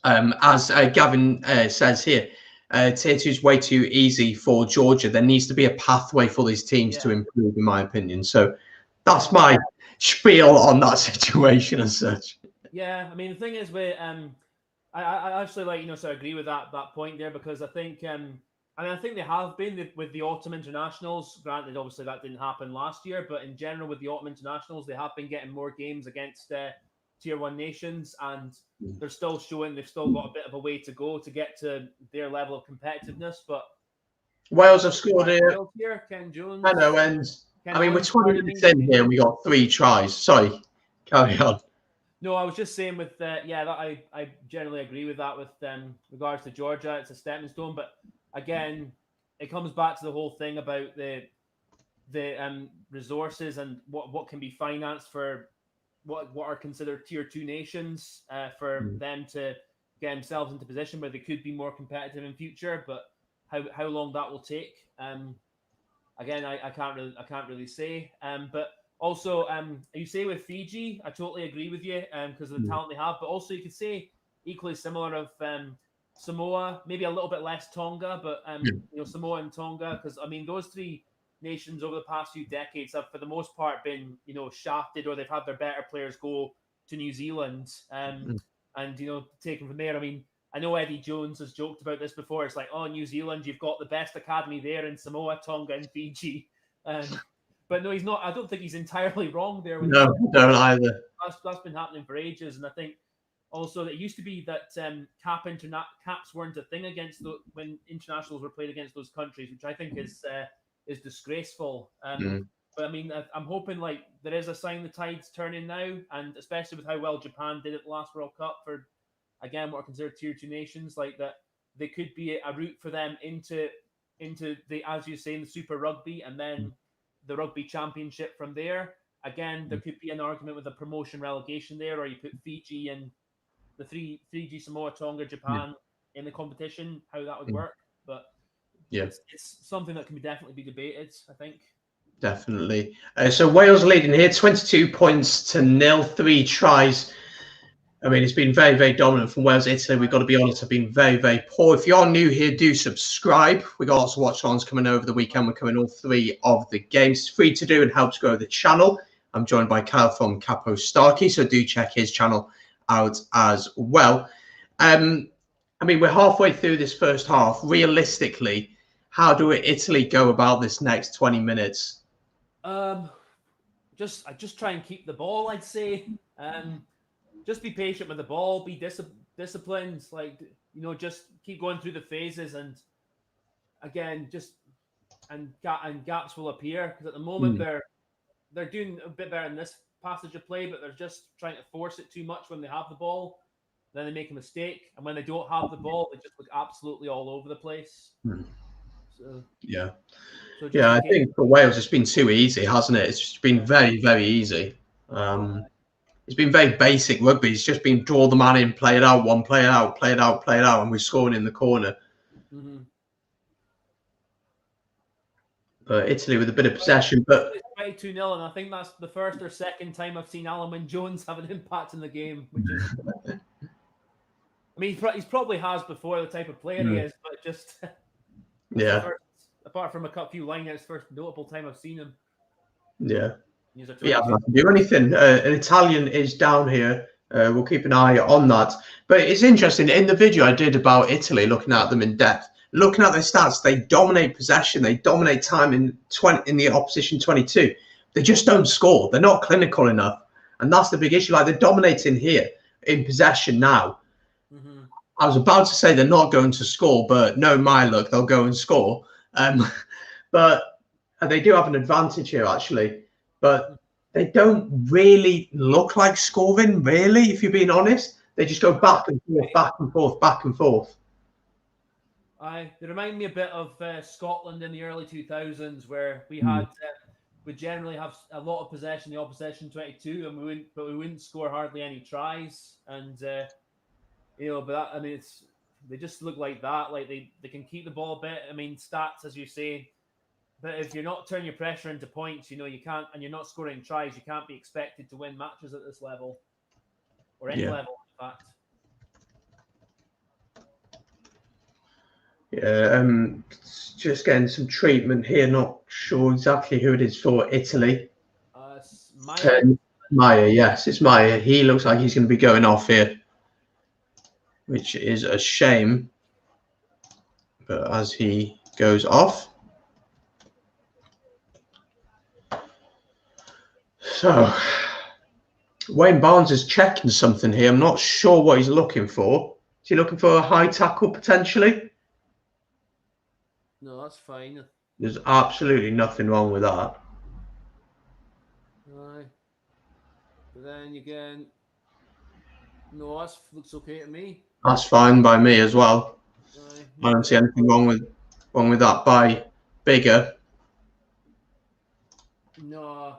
as Gavin says here, Tier 2 is way too easy for Georgia. There needs to be a pathway for these teams to improve, in my opinion. So that's my spiel on that situation as such. Yeah, I mean, the thing is, I actually so I agree with that point there, because I think I think they have been with the autumn internationals. Granted, obviously that didn't happen last year, but in general with the autumn internationals, they have been getting more games against Tier 1 nations, and they're still showing they've still got a bit of a way to go to get to their level of competitiveness. But Wales have scored here. Ken Jones. I know, we're 20 minutes in here and we got 3 tries. Sorry, carry on. No, I was just saying with that I generally agree with that with regards to Georgia. It's a stepping stone, but again, it comes back to the whole thing about the resources and what can be financed for what are considered tier two nations for them to get themselves into position where they could be more competitive in future. But how long that will take, again, I can't really say. But also, you say with Fiji, I totally agree with you because of the talent they have. But also, you could say equally similar of Samoa, maybe a little bit less Tonga, but Samoa and Tonga, because I mean those three nations over the past few decades have, for the most part, been shafted, or they've had their better players go to New Zealand and taken from there. I mean, I know Eddie Jones has joked about this before. It's like, oh, New Zealand, you've got the best academy there in Samoa, Tonga, and Fiji. But no, he's not. I don't think he's entirely wrong there. No, I don't either. That's been happening for ages, and I think also that it used to be that caps weren't a thing when internationals were played against those countries, which I think is disgraceful. But I mean, I'm hoping like there is a sign the tide's turning now, and especially with how well Japan did at the last World Cup for, again, what are considered tier two nations, like that they could be a route for them into the, as you say, in the Super Rugby, and then the Rugby Championship from there. Again, there could be an argument with a promotion relegation there, or you put Fiji and the 3G Samoa, Tonga, Japan in the competition, how that would work. But it's something that can definitely be debated, I think. Definitely. So Wales leading here, 22 points to 0, 3 tries. I mean, it's been very, very dominant from Wales. Italy, we've got to be honest, have been very, very poor. If you're new here, do subscribe. We've got lots of watch-alongs coming over the weekend. We're covering all 3 of the games. It's free to do and helps grow the channel. I'm joined by Kyle from Capo Starkey, so do check his channel out as well. I mean, we're halfway through this first half. Realistically, how do Italy go about this next 20 minutes? Just try and keep the ball, I'd say. Just be patient with the ball, be disciplined, like, just keep going through the phases, and again, and gaps will appear, because at the moment they're doing a bit better in this passage of play, but they're just trying to force it too much when they have the ball. Then they make a mistake, and when they don't have the ball, they just look absolutely all over the place. So I think for Wales it's been too easy, hasn't it? It's just been very, very easy. It's been very basic rugby. It's just been draw the man in, play it out, one play it out, play it out, play it out, and we're scoring in the corner. But Italy with a bit of possession, but it's 22-0, and I think that's the first or second time I've seen Alan Wynne-Jones have an impact in the game, which is, I mean, he's probably has before, the type of player he is, but just apart from a few lineouts, first notable time I've seen him. Yeah, I don't do anything. An Italian is down here. We'll keep an eye on that. But it's interesting, in the video I did about Italy, looking at them in depth, looking at their stats, they dominate possession, they dominate time in the opposition 22. They just don't score. They're not clinical enough, and that's the big issue. Like, they're dominating here in possession now. I was about to say they're not going to score, but no, my luck, they'll go and score. But they do have an advantage here, actually. But they don't really look like scoring, really, if you're being honest. They just go back and forth, back and forth, back and forth. They remind me a bit of Scotland in the early 2000s, where we had we generally have a lot of possession, the opposition 22, and we wouldn't score hardly any tries. And but that, I mean, they just look like that. Like they can keep the ball a bit. I mean, stats, as you say. But if you're not turning your pressure into points, you can't, and you're not scoring tries, you can't be expected to win matches at this level, or any level, in fact. Just getting some treatment here. Not sure exactly who it is for Italy. Maya, yes, it's Maya. He looks like he's going to be going off here, which is a shame. But as he goes off. So, Wayne Barnes is checking something here. I'm not sure what he's looking for. Is he looking for a high tackle, potentially? No, that's fine. There's absolutely nothing wrong with that. Aye. But then again, No, that looks okay to me. That's fine by me as well. I don't see anything wrong with that by Bigger. No.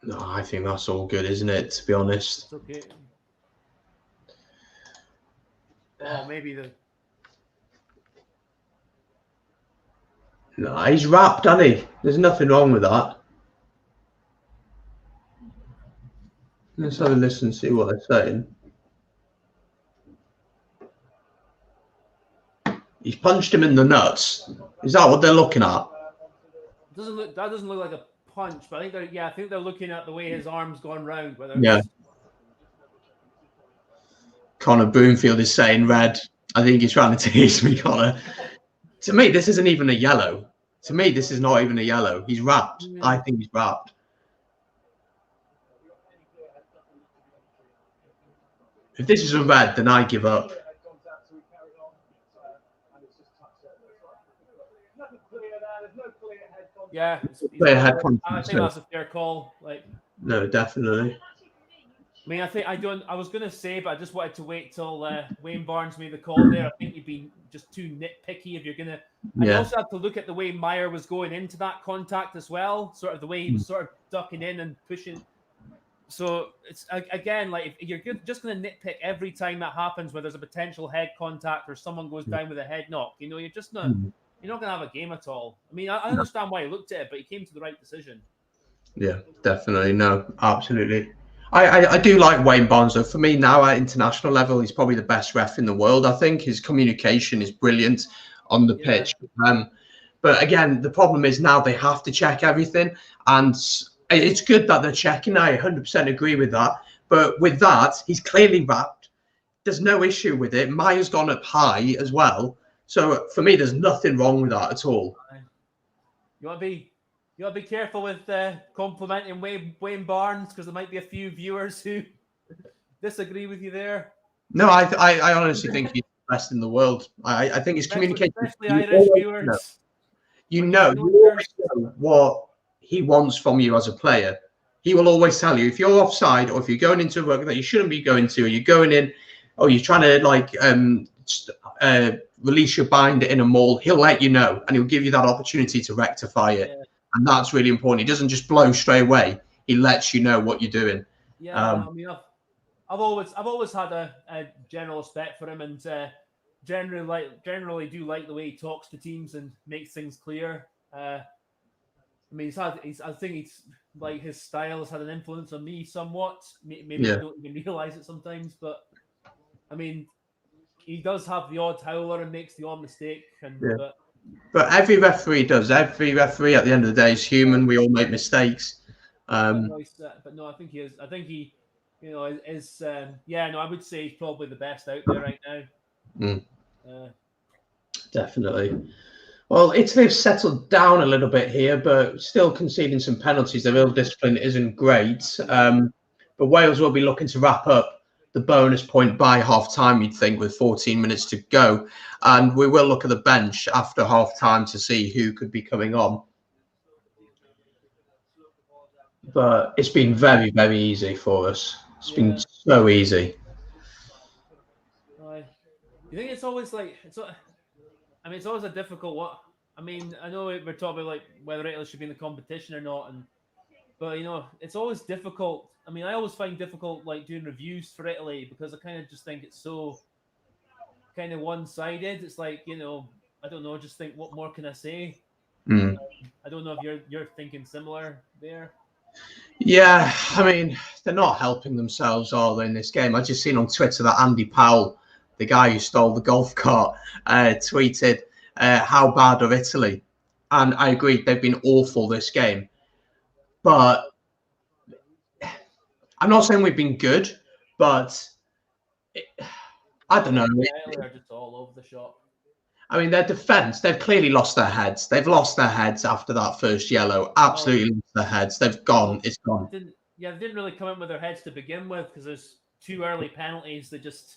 No, I think that's all good, isn't it? To be honest. It's okay. Oh, maybe the. No, he's wrapped, hasn't he? There's nothing wrong with that. Let's have a listen and see what they're saying. He's punched him in the nuts. Is that what they're looking at? That doesn't look like a punch, but I think they're looking at the way his arm's gone round. Connor Broomfield is saying red. I think he's trying to tease me, Connor. To me, this isn't even a yellow. To me, this is not even a yellow. He's wrapped. Yeah. I think he's wrapped. If this is a red, then I give up. Yeah, clear head contact. I think that's a fair call. No, definitely. I mean, I was going to say, but I just wanted to wait till Wayne Barnes made the call there. I think you'd be just too nitpicky if you're going to. I also have to look at the way Meyer was going into that contact as well, sort of the way he was sort of ducking in and pushing. So it's again, if you're just going to nitpick every time that happens, where there's a potential head contact or someone goes down with a head knock, you're just not. You're not going to have a game at all. I mean, I understand why he looked at it, but he came to the right decision. Yeah, definitely. No, absolutely. I do like Wayne Barnes, though. For me now at international level, he's probably the best ref in the world. I think his communication is brilliant on the pitch. But again, the problem is now they have to check everything. And it's good that they're checking. I 100% agree with that. But with that, he's clearly wrapped. There's no issue with it. Meyer's gone up high as well. So for me, there's nothing wrong with that at all. You want to be careful with complimenting Wayne Barnes, because there might be a few viewers who disagree with you there. No, I honestly think he's the best in the world. I think his communication. Especially Irish viewers. You always know what he wants from you as a player. He will always tell you if you're offside or if you're going into work that you shouldn't be going to, or you're going in, or you're trying to release your binder in a maul, he'll let you know and he'll give you that opportunity to rectify it. Yeah. And that's really important. He doesn't just blow straight away. He lets you know what you're doing. Yeah, I mean, I've always had a general respect for him, and generally do like the way he talks to teams and makes things clear. I mean, I think he's like his style has had an influence on me somewhat. Maybe I don't even realize it sometimes, but I mean, he does have the odd howler and makes the odd mistake. But every referee does. Every referee at the end of the day is human. We all make mistakes. But no, I think he is. I think he, is. I would say he's probably the best out there right now. Definitely. Well, Italy have settled down a little bit here, but still conceding some penalties. Their real discipline isn't great. But Wales will be looking to wrap up the bonus point by half-time, you'd think, with 14 minutes to go. And we will look at the bench after half-time to see who could be coming on. But it's been very, very easy for us. It's been so easy. You think it's always it's always a difficult one. I mean, I know we're talking about whether Italy should be in the competition or not, but it's always difficult. I mean, I always find difficult doing reviews for Italy, because I kind of just think it's so kind of one-sided. It's I don't know, just think, what more can I say? I don't know if you're thinking similar there. Yeah, I mean, they're not helping themselves, are they, in this game? I just seen on Twitter that Andy Powell, the guy who stole the golf cart, tweeted how bad are Italy. And I agree, they've been awful this game. But I'm not saying we've been good, but I don't know. They're just all over the shop. I mean, their defense, they've clearly lost their heads. They've lost their heads after that first yellow. Absolutely lost their heads. They've gone. It's gone. They didn't really come in with their heads to begin with, because there's 2 early penalties that just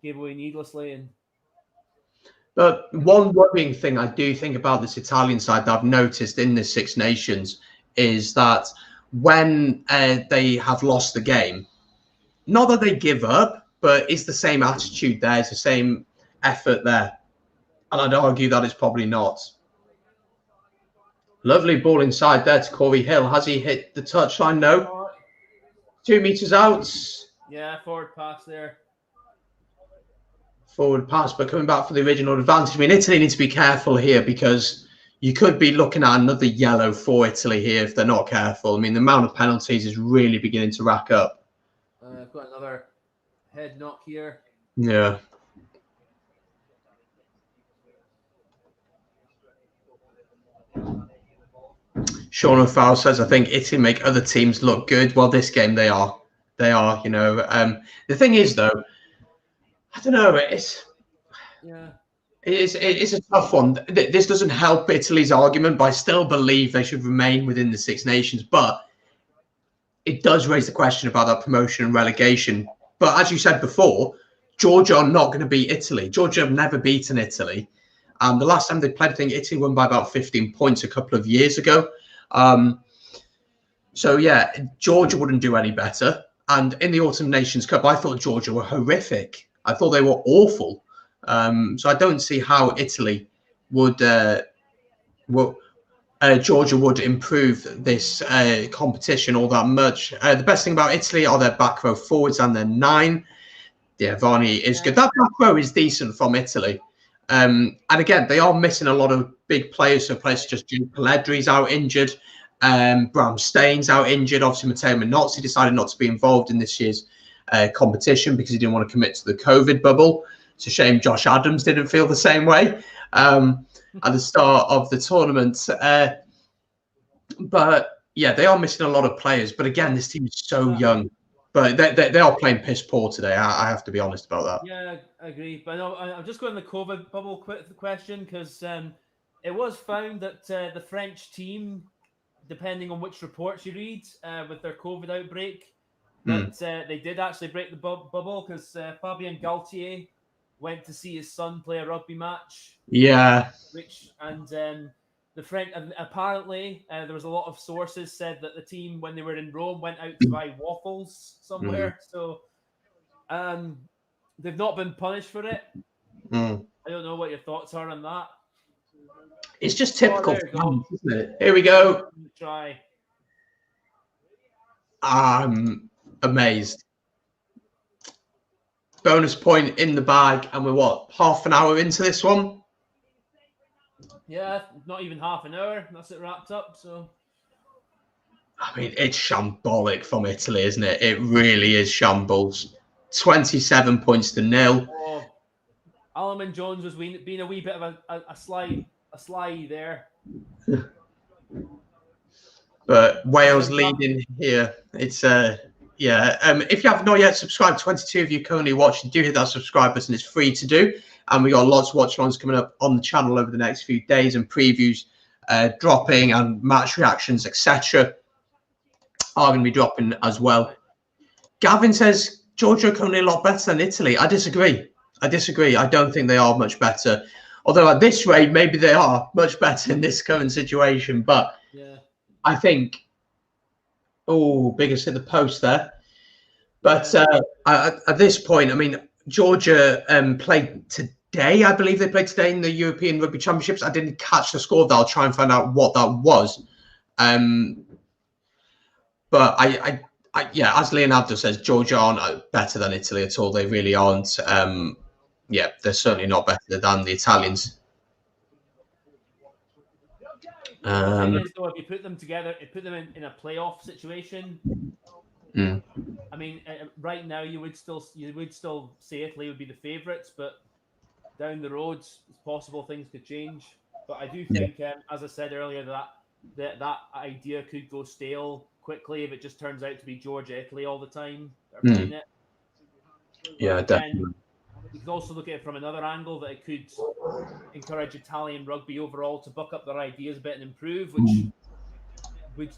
gave away needlessly. But one worrying thing I do think about this Italian side that I've noticed in the Six Nations is that when they have lost the game, not that they give up, but it's the same attitude there. It's the same effort there. And I'd argue that it's probably not. Lovely ball inside there to Corey Hill. Has he hit the touchline? No. 2 meters out. Yeah, forward pass there. Forward pass, but coming back for the original advantage. I mean, Italy need to be careful here because you could be looking at another yellow for Italy here if they're not careful. I mean, the amount of penalties is really beginning to rack up. I've got another head knock here. Yeah. Sean O'Farrell says, I think Italy make other teams look good. Well, this game they are. They are, you know. The thing is, though, I don't know. It's a tough one. This doesn't help Italy's argument, but I still believe they should remain within the Six Nations. But it does raise the question about that promotion and relegation. But as you said before, Georgia are not going to beat Italy. Georgia have never beaten Italy. The last time they played, I think Italy won by about 15 points a couple of years ago. So, yeah, Georgia wouldn't do any better. And in the Autumn Nations Cup, I thought Georgia were horrific. I thought they were awful. So I don't see how Italy would Georgia would improve this competition all that much. The best thing about Italy are their back row forwards and their 9. Yeah, Varney is good. That back row is decent from Italy. And again, they are missing a lot of big players. So players just Jim Pelledri's out injured. Bram Staines out injured. Obviously, Matteo Minozzi decided not to be involved in this year's competition because he didn't want to commit to the COVID bubble. It's a shame Josh Adams didn't feel the same way at the start of the tournament. But yeah, they are missing a lot of players. But again, this team is so young. But they are playing piss poor today. I have to be honest about that. Yeah, I agree. But I'm just going to the COVID bubble question because it was found that the French team, depending on which reports you read, with their COVID outbreak, that they did actually break the bubble because Fabien Galtier went to see his son play a rugby match. Yeah. The French, and apparently there was a lot of sources said that the team, when they were in Rome, went out to buy waffles somewhere. So they've not been punished for it. I don't know what your thoughts are on that. It's just typical, isn't it? Here we go. Try. I'm amazed. Bonus point in the bag, and we're half an hour into this one? Yeah, not even half an hour. That's it wrapped up. So, I mean, it's shambolic from Italy, isn't it? It really is shambles. 27 points to 0. Oh, Alaman Jones was being a wee bit of a sly there. But Wales leading here. It's if you have not yet subscribed, 22 of you currently watching, do hit that subscribe button. It's free to do. And we got lots of watch-alongs coming up on the channel over the next few days, and previews dropping, and match reactions, etc. are going to be dropping as well. Gavin says Georgia are currently a lot better than Italy. I disagree. I don't think they are much better. Although at this rate, maybe they are much better in this current situation. But yeah, I think, biggest hit the post there. But at this point, I mean, Georgia played today. I believe they played today in the European Rugby Championships. I didn't catch the score of that. I'll try and find out what that was. But as Leonardo says, Georgia aren't better than Italy at all. They really aren't. They're certainly not better than the Italians. The thing is, though, if you put them together, put them in a playoff situation. I mean, right now you would still say Italy would be the favourites, but down the road, it's possible things could change. But I do think, as I said earlier, that idea could go stale quickly if it just turns out to be Georgia, Italy all the time that are playing it. Yeah, definitely. You can also look at it from another angle, that it could encourage Italian rugby overall to buck up their ideas a bit and improve, which would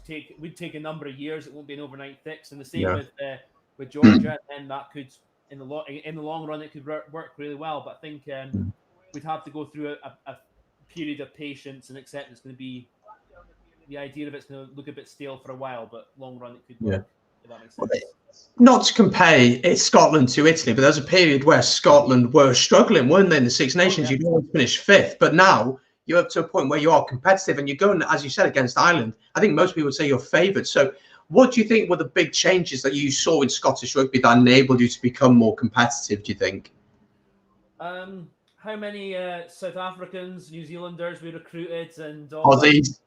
take a number of years. It won't be an overnight fix. And the same with Georgia, and that could in the long run it could work really well. But I think we'd have to go through a period of patience and accept it's going to be, the idea of it's going to look a bit stale for a while, but long run it could work If that makes sense. Not to compare it's Scotland to Italy, but there's a period where Scotland were struggling, weren't they, in the Six Nations? You'd always finish 5th, but now you're up to a point where you are competitive and you're going, as you said, against Ireland. I think most people would say you're favoured. So what do you think were the big changes that you saw in Scottish rugby that enabled you to become more competitive, do you think? How many South Africans, New Zealanders we recruited and all Aussies.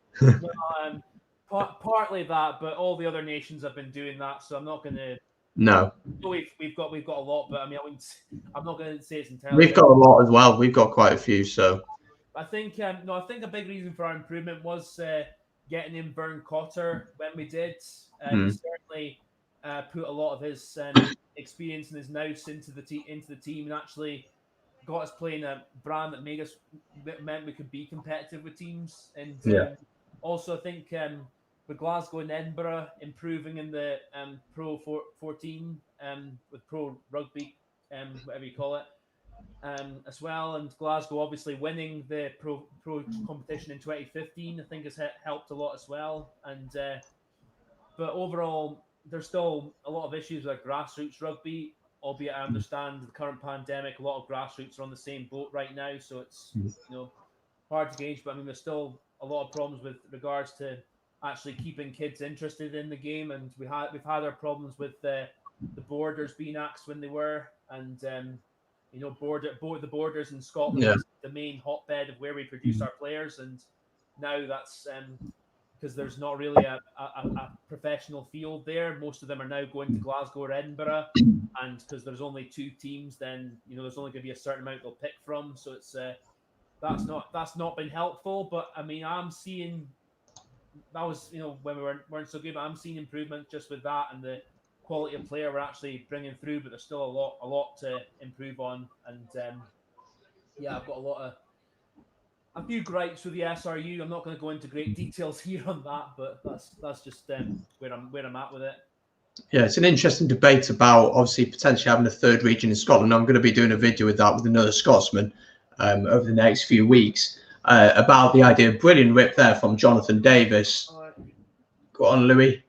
Partly that, but all the other nations have been doing that, so I'm not going to. No, we've got a lot, but I mean, I'm not going to say it's entirely. We've got a lot as well. We've got quite a few. So I think I think a big reason for our improvement was getting in Vern Cotter when we did. He certainly put a lot of his experience and his nous into the team, and actually got us playing a brand that meant we could be competitive with teams. And also, I think with Glasgow and Edinburgh improving in the Pro 14 with Pro Rugby, whatever you call it, as well. And Glasgow obviously winning the Pro competition in 2015, I think has helped a lot as well. And but overall, there's still a lot of issues with grassroots rugby. Albeit I understand the current pandemic, a lot of grassroots are on the same boat right now, so it's hard to gauge. But I mean, there's still a lot of problems with regards to actually keeping kids interested in the game, and we've had our problems with the borders being axed when they were, and the borders in Scotland is the main hotbed of where we produce our players, and now that's because there's not really a professional field there. Most of them are now going to Glasgow or Edinburgh, and because there's only 2 teams, then there's only going to be a certain amount they'll pick from. So it's that's not been helpful. But I mean, I'm seeing that was when we weren't so good, but I'm seeing improvement just with that and the quality of player we're actually bringing through. But there's still a lot to improve on, and I've got a few gripes with the SRU. I'm not going to go into great details here on that, but that's just where I'm at with it. Yeah, it's an interesting debate about obviously potentially having a 3rd region in Scotland. I'm going to be doing a video with that with another Scotsman over the next few weeks about the idea. Brilliant rip there from Jonathan Davis. Go on, Louis.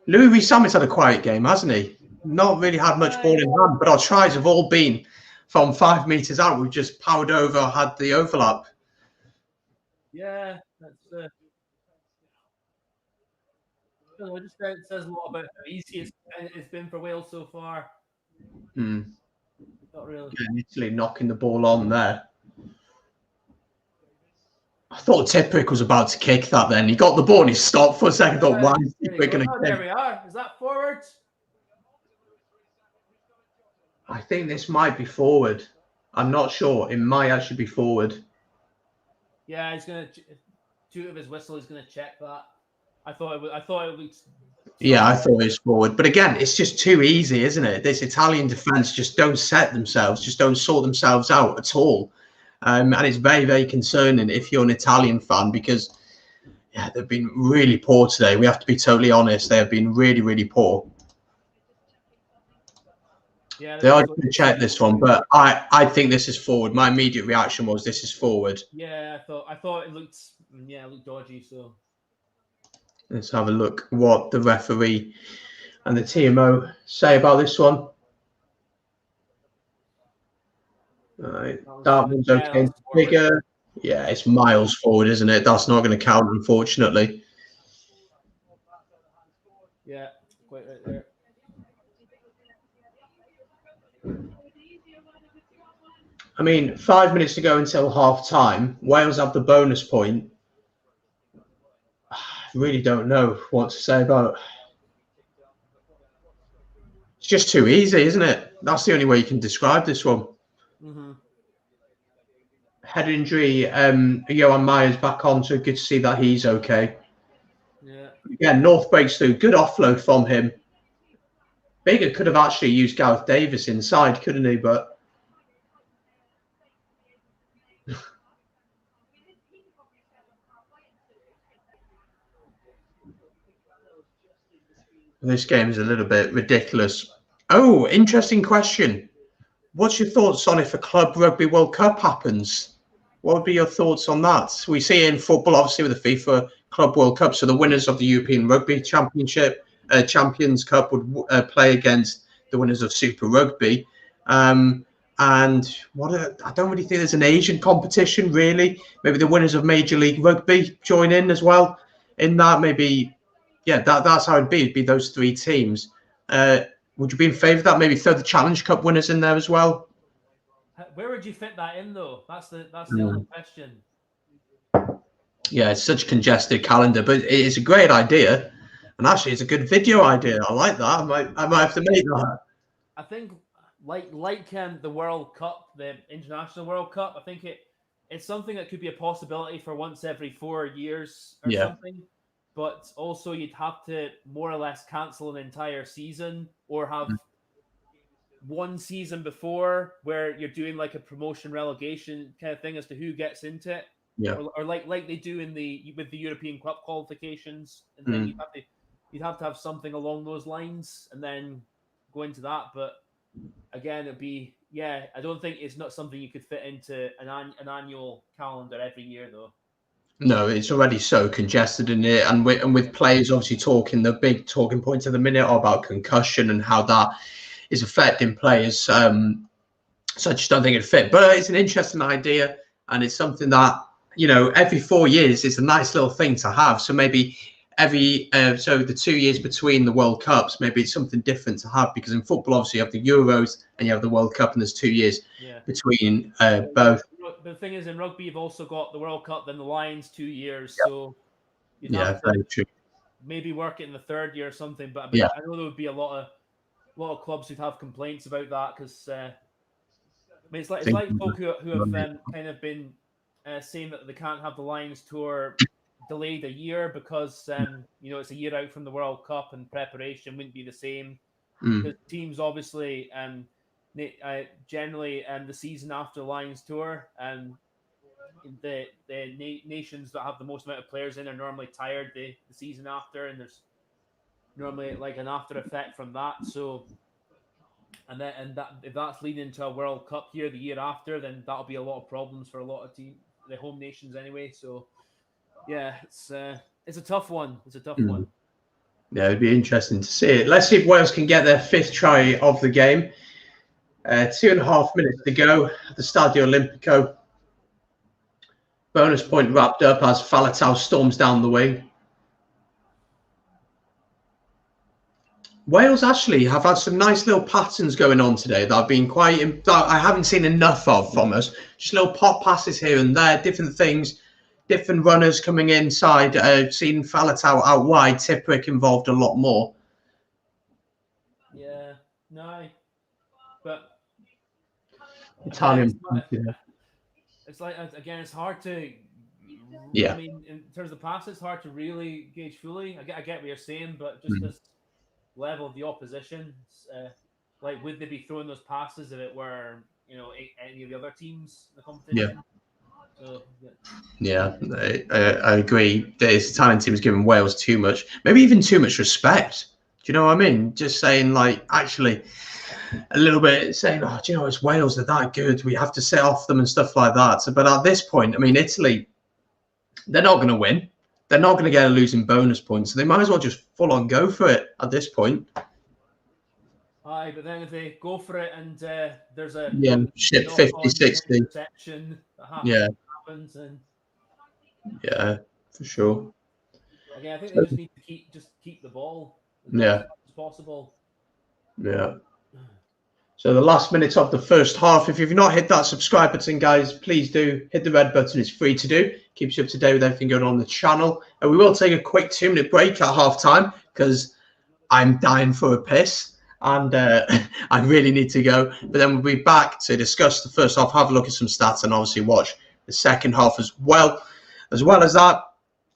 Louis Rees-Sammit's had a quiet game, hasn't he? Not really had much ball in hand, but our tries have all been from 5 meters out. We've just powered over, had the overlap. Yeah, that's it just says a lot about how easy it's been for Wales so far. Not really. Yeah, Italy knocking the ball on there. I thought Tipuric was about to kick that then. He got the ball and he stopped for a second. I thought, why is Tipuric going to kick? There we are. Is that forward? I think this might be forward. I'm not sure. It might actually be forward. Yeah, he's going to toot of his whistle. He's going to check that. I thought it was. Yeah, I thought it was forward. But again, it's just too easy, isn't it? This Italian defence just don't set themselves, just don't sort themselves out at all. And it's very, very concerning if you're an Italian fan because they've been really poor today. We have to be totally honest. They have been really, really poor. Yeah, they are going to check this one, but I think this is forward. My immediate reaction was this is forward. Yeah, I thought it looked dodgy. So let's have a look what the referee and the TMO say about this one. All right, that one's okay. Bigger. Yeah, it's miles forward, isn't it? That's not going to count, unfortunately. Yeah, quite right there. I mean, 5 minutes to go until half time. Wales have the bonus point. I really don't know what to say about it. It's just too easy, isn't it? That's the only way you can describe this one. Head injury. Johan Myers back on, so good to see that he's okay. Yeah. Again, North breaks through. Good offload from him. Bigger could have actually used Gareth Davis inside, couldn't he? But this game is a little bit ridiculous. Oh, interesting question. What's your thoughts on if a Club Rugby World Cup happens? What would be your thoughts on that? We see in football, obviously, with the FIFA Club World Cup, so the winners of the European Rugby Championship Champions Cup would play against the winners of Super Rugby. And I don't really think there's an Asian competition, really. Maybe the winners of Major League Rugby join in as well. In that, maybe, yeah, that's how it'd be. It'd be those 3 teams. Would you be in favour of that? Maybe throw the Challenge Cup winners in there as well? Where would you fit that in, though? That's the only question. Yeah, it's such a congested calendar, but it's a great idea. And actually, it's a good video idea. I like that. I might have to make that. I think, like the World Cup, the International World Cup, I think it's something that could be a possibility for once every 4 years or something. But also, you'd have to more or less cancel an entire season or have one season before where you're doing like a promotion relegation kind of thing as to who gets into it. Yeah. Or like they do with the European Cup qualifications, and then you'd have to have something along those lines, and then go into that. But again, it'd be I don't think it's not something you could fit into an annual calendar every year, though. No, it's already so congested in it, and with players obviously talking, the big talking points at the minute are about concussion and how that is affecting players. So I just don't think it'd fit. But it's an interesting idea, and it's something that, you know, every 4 years is a nice little thing to have. So maybe every so the 2 years between the World Cups, maybe it's something different to have, because in football, obviously, you have the Euros and you have the World Cup, and there's 2 years between both. But the thing is, in rugby, you've also got the World Cup, then the Lions 2 years. So you'd have to very true. maybe work it in the 3rd year or something. But Yeah. I know there would be a lot of clubs who'd have complaints about that, because I mean, it's like folk who have kind of been saying that they can't have the Lions tour delayed a year because you know, it's a year out from the World Cup and preparation wouldn't be the same. Because teams obviously generally the season after the Lions tour, the nations that have the most amount of players in are normally tired the season after, and there's normally like an after effect from that. So if that's leading into a World Cup year the year after, then that'll be a lot of problems for a lot of the home nations anyway. So yeah, it's a tough one. It's a tough one. Yeah, it'd be interesting to see it. Let's see if Wales can get their 5th try of the game. 2.5 minutes to go at the Stadio Olimpico. Bonus point wrapped up as Faletau storms down the wing. Wales actually have had some nice little patterns going on today that I've been that I haven't seen enough of from us. Just little pop passes here and there, different things, different runners coming inside. I've seen Faletau out wide, Tipuric involved a lot more. Yeah, no, but Italian. It's like, again, it's hard to. Yeah. I mean, in terms of passes, it's hard to really gauge fully. I get what you're saying, but just this level of the opposition, like, would they be throwing those passes if it were, you know, any of the other teams in the competition? So, I agree. This Italian team is giving Wales too much, maybe even too much respect. Do you know what I mean? Just saying, like, actually a little bit saying, oh, do you know, it's Wales, they're that good, we have to set off them and stuff like that. So, but at this point, I mean, Italy, they're not going to win. They're not going to get a losing bonus point. So they might as well just full on go for it at this point. Aye, but then if they go for it and there's a shit 50-60 reception that happens, and for sure. Again, I think they just need to keep the ball as much as possible. Yeah. So the last minutes of the first half. If you've not hit that subscribe button, guys, please do hit the red button. It's free to do. Keeps you up to date with everything going on the channel. And we will take a quick 2-minute break at half time because I'm dying for a piss and I really need to go. But then we'll be back to discuss the first half, have a look at some stats, and obviously watch the second half as well. As well as that,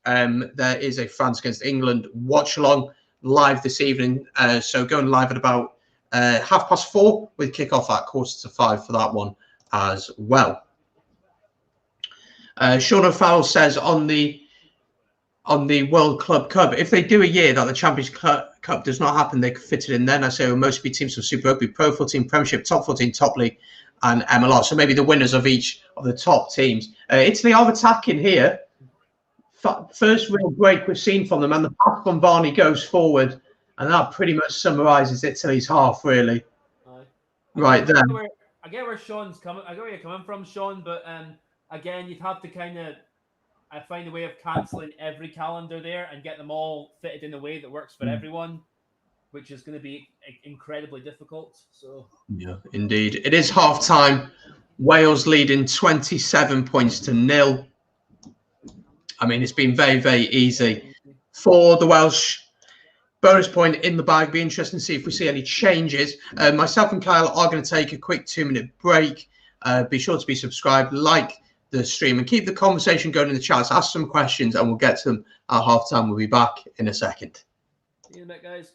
there is a France against England watch along live this evening. So going live at about 4:30 with kickoff at 4:45 for that one as well. Sean O'Farrell says on the World Club Cup, if they do a year that the Champions Cup does not happen, they could fit it in then. I say it will mostly be teams from Super Rugby, Pro 14, Premiership, Top 14, Top League, and MLR. So maybe the winners of each of the top teams. Italy are attacking here. First real break we've seen from them, and the pass from Barney goes forward, And that pretty much summarises Italy's half, really. Aye. Right then. I get where Sean's coming. I get where you're coming from, Sean. But again, you'd have to kind of find a way of cancelling every calendar there and get them all fitted in a way that works for everyone, which is going to be incredibly difficult. So yeah, indeed, it is half time. Wales leading 27 points to 0. I mean, it's been very, very easy for the Welsh. Bonus point in the bag. Be interesting to see if we see any changes. Myself and Kyle are going to take a quick 2-minute break. Be sure to be subscribed, like the stream, and keep the conversation going in the chats. Ask some questions, and we'll get to them at halftime. We'll be back in a second. See you in a bit, guys.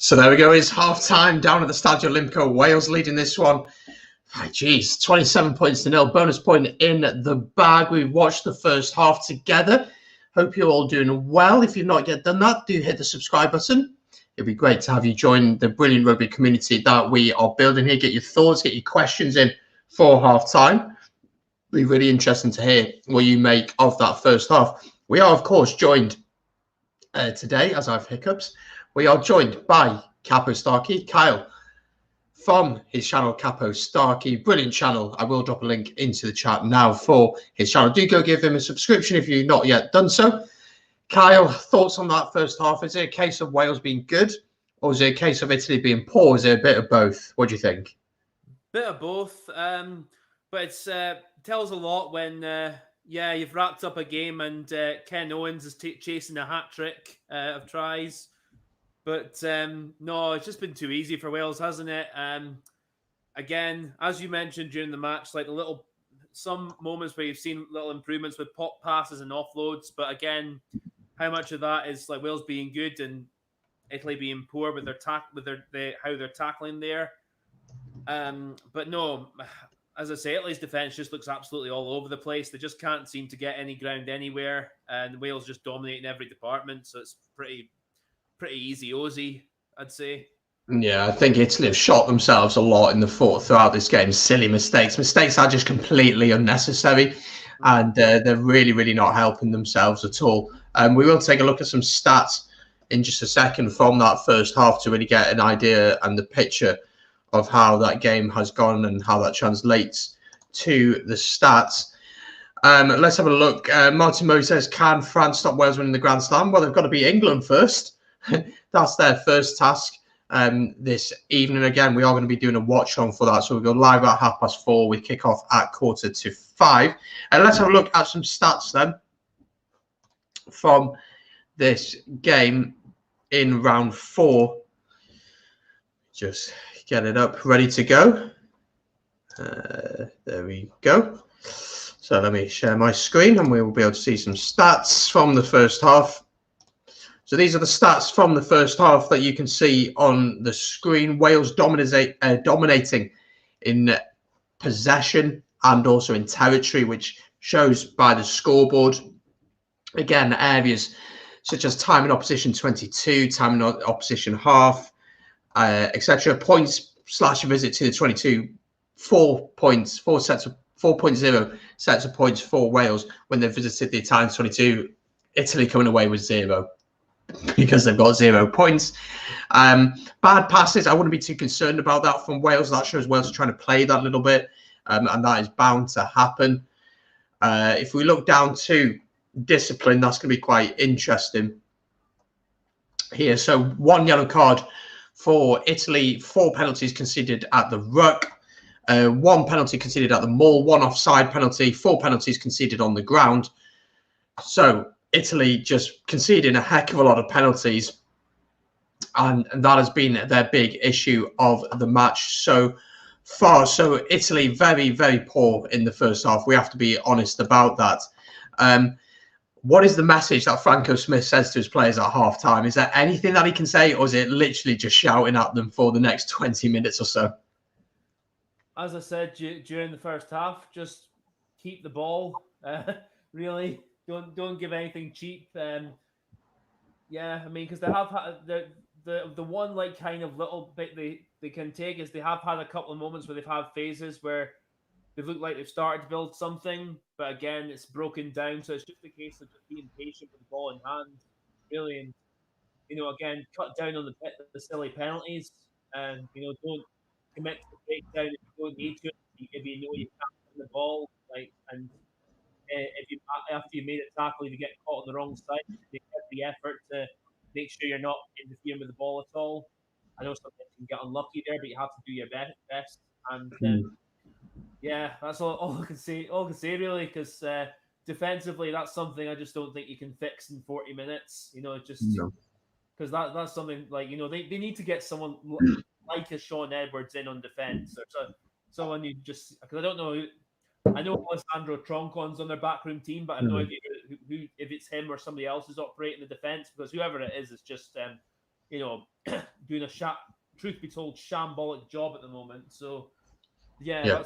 So there we go. It's half time down at the Stadio Olimpico. Wales leading this one. Geez, 27-0. Bonus point in the bag. We watched the first half together. Hope you're all doing well. If you've not yet done that, do hit the subscribe button. It'd be great to have you join the brilliant rugby community that we are building here. Get your thoughts, get your questions in for half time. Be really interesting to hear what you make of that first half. We are, of course, joined today, as I have hiccups. We are joined by Capo Starkey, Kyle, from his channel Capo Starkey. Brilliant channel. I will drop a link into the chat now for his channel. Do go give him a subscription if you've not yet done so. Kyle, thoughts on that first half? Is it a case of Wales being good, or is it a case of Italy being poor? Is it a bit of both? What do you think? Bit of both, but it's tells a lot when you've wrapped up a game and Ken Owens is chasing a hat trick of tries. But no, it's just been too easy for Wales, hasn't it? Again, as you mentioned during the match, like some moments where you've seen little improvements with pop passes and offloads. But again, how much of that is like Wales being good and Italy being poor with how they're tackling there? But no, as I say, Italy's defense just looks absolutely all over the place. They just can't seem to get any ground anywhere, and Wales just dominating every department. So it's pretty easy Ozzy, I'd say. Yeah, I think Italy have shot themselves a lot in the foot throughout this game. Silly mistakes. Mistakes are just completely unnecessary, and they're really, really not helping themselves at all. We will take a look at some stats in just a second from that first half to really get an idea and the picture of how that game has gone and how that translates to the stats. Let's have a look. Martin Murray says, can France stop Wales winning the Grand Slam? Well, they've got to beat England first. That's their first task this evening. Again, we are going to be doing a watch on for that. So we'll go live at 4:30. We kick off at 4:45. And let's have a look at some stats then from this game in round 4. Just get it up, ready to go. There we go. So let me share my screen and we will be able to see some stats from the first half. So these are the stats from the first half that you can see on the screen. Wales dominating in possession and also in territory, which shows by the scoreboard. Again, areas such as time in opposition 22, time in opposition half, etc. Points / visit to the 22, 4 points, 4.0 sets of points for Wales when they visited the Italian 22. Italy coming away with 0 because they've got 0 points. Bad passes, I wouldn't be too concerned about that from Wales. That shows Wales are trying to play that a little bit, and that is bound to happen. If we look down to discipline, that's going to be quite interesting here. So 1 yellow card for Italy, 4 penalties conceded at the ruck, 1 penalty conceded at the maul, 1 offside penalty, 4 penalties conceded on the ground. So Italy just conceding a heck of a lot of penalties, and that has been their big issue of the match so far. So Italy very, very poor in the first half. We have to be honest about that. What is the message that Franco Smith says to his players at half-time? Is there anything that he can say, or is it literally just shouting at them for the next 20 minutes or so? As I said during the first half, just keep the ball. Really, don't give anything cheap. Yeah, I mean, because they have had the one like kind of little bit they can take is they have had a couple of moments where they've had phases where they look like they've started to build something, but again, it's broken down. So it's just a case of just being patient with the ball in hand, really, and again, cut down on the silly penalties, and don't commit to the breakdown if you don't need to. If you know you can't win the ball, and if you after you made a tackle, if you get caught on the wrong side, make every effort to make sure you're not interfering with the ball at all. I know sometimes you can get unlucky there, but you have to do your best. And yeah, that's all I can say. All I can say really, because defensively, that's something I just don't think you can fix in 40 minutes. Just because that's something like they need to get someone like a Sean Edwards in on defense, or someone you just because I don't know. I know Alessandro Troncon's on their backroom team, but I have no idea who if it's him or somebody else is operating the defense, because whoever it is just doing a truth be told, shambolic job at the moment. So yeah, Yeah.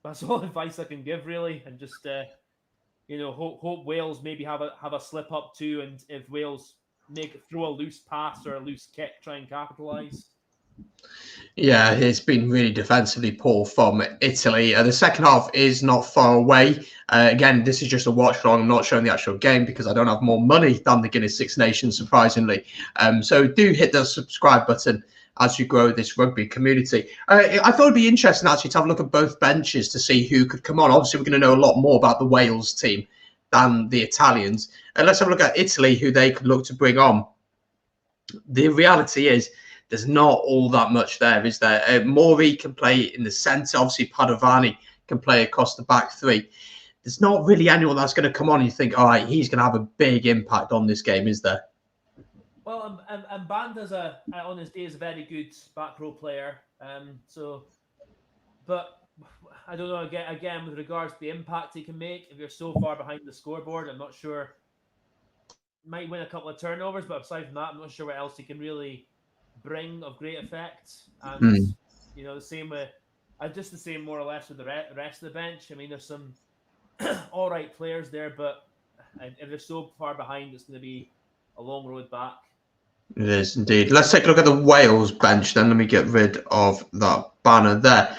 that's all advice I can give really, and just hope Wales maybe have a slip up too, and if Wales throw a loose pass or a loose kick, try and capitalise. Yeah, it's been really defensively poor from Italy. The second half is not far away. Again, this is just a watch along. I'm not showing the actual game because I don't have more money than the Guinness Six Nations, surprisingly. So do hit the subscribe button as you grow this rugby community. I thought it'd be interesting actually to have a look at both benches to see who could come on. Obviously, we're going to know a lot more about the Wales team than the Italians. Let's have a look at Italy, who they could look to bring on. The reality is, there's not all that much there, is there? Maury can play in the centre. Obviously, Padovani can play across the back three. There's not really anyone that's going to come on and you think, all right, he's going to have a big impact on this game, is there? Well, and Banda's on his day is a very good back row player. But I don't know. Again, with regards to the impact he can make, if you're so far behind the scoreboard, I'm not sure. Might win a couple of turnovers, but aside from that, I'm not sure what else he can really bring of great effect. And the same with just the same more or less with the rest of the bench. I mean, there's some all right players there, but if they're so far behind, it's going to be a long road back. It is indeed. Let's take a look at the Wales bench then. Let me get rid of that banner there.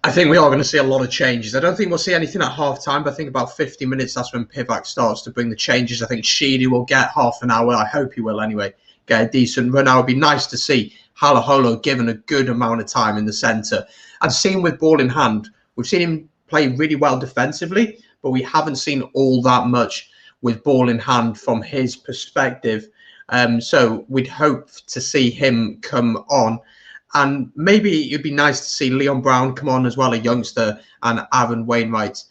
I think we are going to see a lot of changes. I don't think we'll see anything at half time, but I think about 50 minutes, that's when Pivac starts to bring the changes. I think Sheedy will get half an hour. I hope he will anyway. Get a decent run. It would be nice to see Halaholo given a good amount of time in the centre. And seen with ball in hand, we've seen him play really well defensively, but we haven't seen all that much with ball in hand from his perspective. So we'd hope to see him come on. And maybe it'd be nice to see Leon Brown come on as well, a youngster, and Aaron Wainwright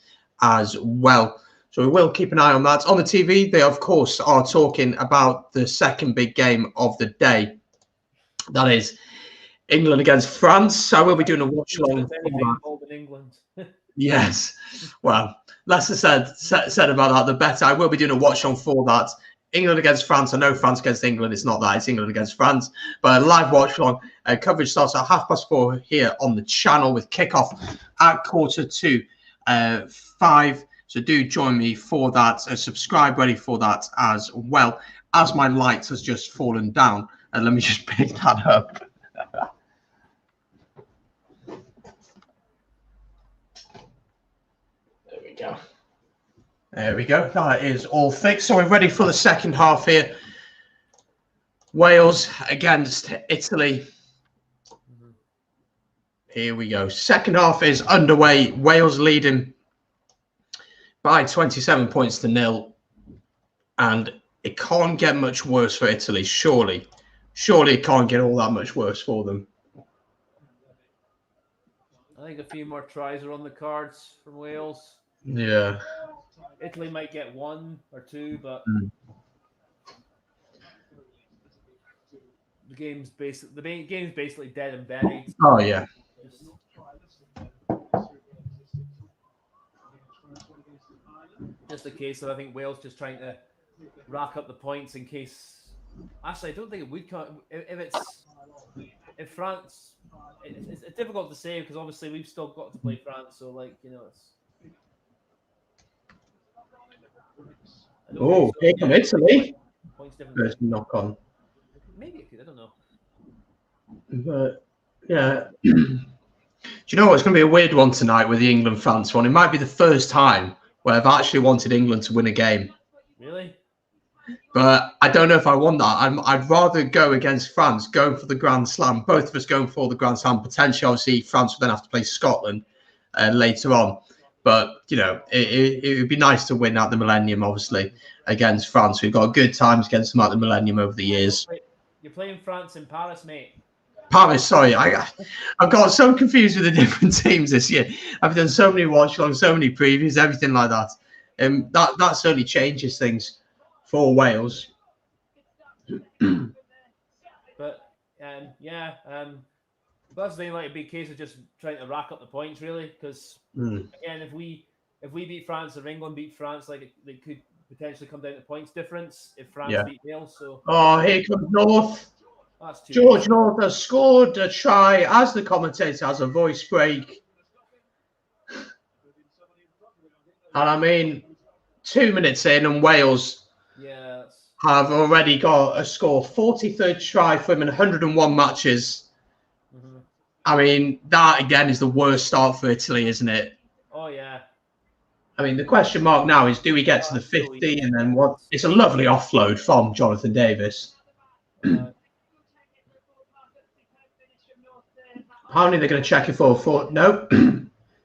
as well. So we will keep an eye on that. On the TV, they, of course, are talking about the second big game of the day. That is England against France. So we'll be doing a watch-along. In England. Yes. Well, less is said about that, the better. I will be doing a watch-along for that. England against France. I know France against England. It's not that. It's England against France. But a live watch-along. Coverage starts at 4:30 here on the channel with kickoff at 4:45. So do join me for that. Subscribe ready for that as well. As my light has just fallen down. And let me just pick that up. There we go. There we go. That is all fixed. So we're ready for the second half here. Wales against Italy. Here we go. Second half is underway. Wales leading by 27 points to 0. And it can't get much worse for Italy, surely. Surely it can't get all that much worse for them. I think a few more tries are on the cards from Wales. Yeah. Italy might get 1 or 2, but the game's basically dead and buried. Oh yeah. Just a case of I think Wales just trying to rack up the points in case. Actually, I don't think it would come if France. It's difficult to say because obviously we've still got to play France, so it's. Oh, here come Italy. There's knock on. Maybe it could. I don't know. But yeah, do you know what? It's going to be a weird one tonight with the England-France one. It might be the first time where I've actually wanted England to win a game. Really? But I don't know if I want that. I'd rather go against France, going for the Grand Slam. Both of us going for the Grand Slam. Potentially, obviously, France will then have to play Scotland later on. But, it would be nice to win at the Millennium, obviously, against France. We've got good times against them at the Millennium over the years. You're playing France in Paris, mate. Paris, sorry. I've got so confused with the different teams this year. I've done so many watch-alongs, so many previews, everything like that. That certainly changes things for Wales. But, that's the thing, it'd be a case of just trying to rack up the points, really, because again, if we beat France or England beat France, they could potentially come down to points difference if France beat Wales. So here comes North. That's too George easy. North has scored a try as the commentator has a voice break. And I mean, 2 minutes in and Wales have already got a score. 43rd try for him in 101 matches. I mean, that again is the worst start for Italy, isn't it? Oh, yeah. I mean, the question mark now is, do we get to the 50 and then what? It's a lovely offload from Jonathan Davis. How many are they going to check it for? No.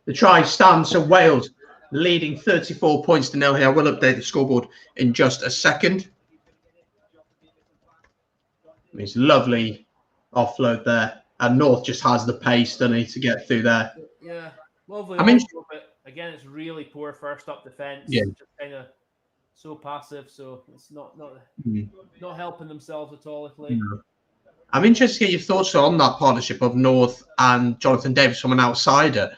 The try stands. So Wales leading 34 points to nil here. I will update the scoreboard in just a second. It's lovely offload there. And North just has the pace, doesn't he, to get through there. Yeah, lovely. I mean, but again, it's really poor first up defense. Yeah. Just kind of so passive, so it's not helping themselves at all, Italy. No. I'm interested to get your thoughts on that partnership of North and Jonathan Davis from an outsider.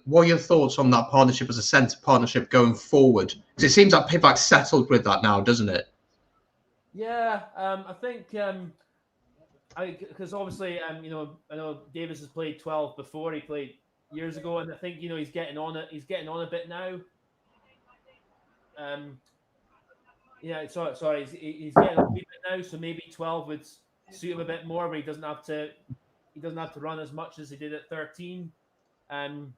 What are your thoughts on that partnership as a centre partnership going forward? Because it seems like Pivac's settled with that now, doesn't it? Yeah, I think because obviously I know Davis has played 12 before. He played years ago, and I think he's getting on it. He's getting on a bit now. Yeah, sorry, he's getting on a bit now. So maybe 12 would suit him a bit more, but he doesn't have to run as much as he did at 13. And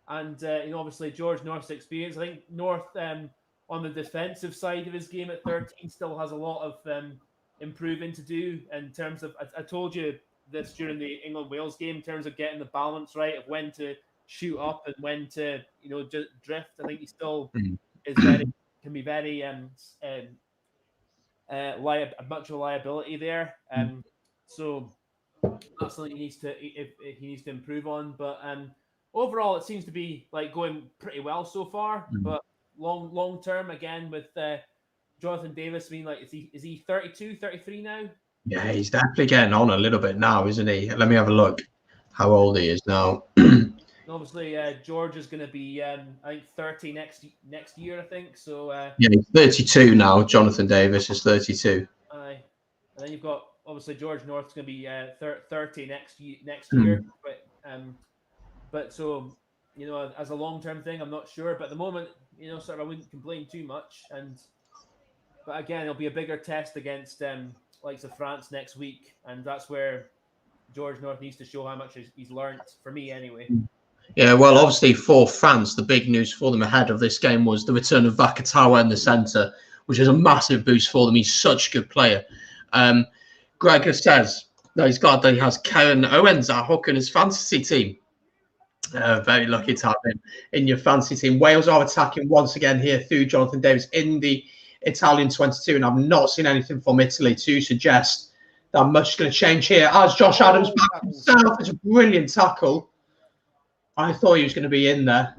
obviously George North's experience. I think North on the defensive side of his game at 13 still has a lot of improving to do in terms of. I told you this during the England-Wales game in terms of getting the balance right of when to shoot up and when to just drift. I think he still can be very much a liability there. So that's something he needs to improve on. But overall, it seems to be like going pretty well so far. But long term, again with Jonathan Davis being like, is he 32, 33 now? Yeah, he's definitely getting on a little bit now, isn't he? Let me have a look how old he is now. Obviously, George is going to be, I think, 30 next year, I think. So yeah, he's 32 now. Jonathan Davis is 32. And then you've got, obviously, George North's going to be 30 next year. But so, as a long-term thing, I'm not sure. But at the moment, sort of I wouldn't complain too much. But again, it'll be a bigger test against likes of France next week. And that's where George North needs to show how much he's learned, for me anyway. Yeah, well, obviously for France, the big news for them ahead of this game was the return of Vakatawa in the centre, which is a massive boost for them. He's such a good player. Gregor says that he has Karen Owens at hook in his fantasy team. Very lucky to have him in your fantasy team. Wales are attacking once again here through Jonathan Davis in the Italian 22, and I've not seen anything from Italy to suggest that much is going to change here. As Josh Adams back himself, it's a brilliant tackle. I thought he was going to be in there.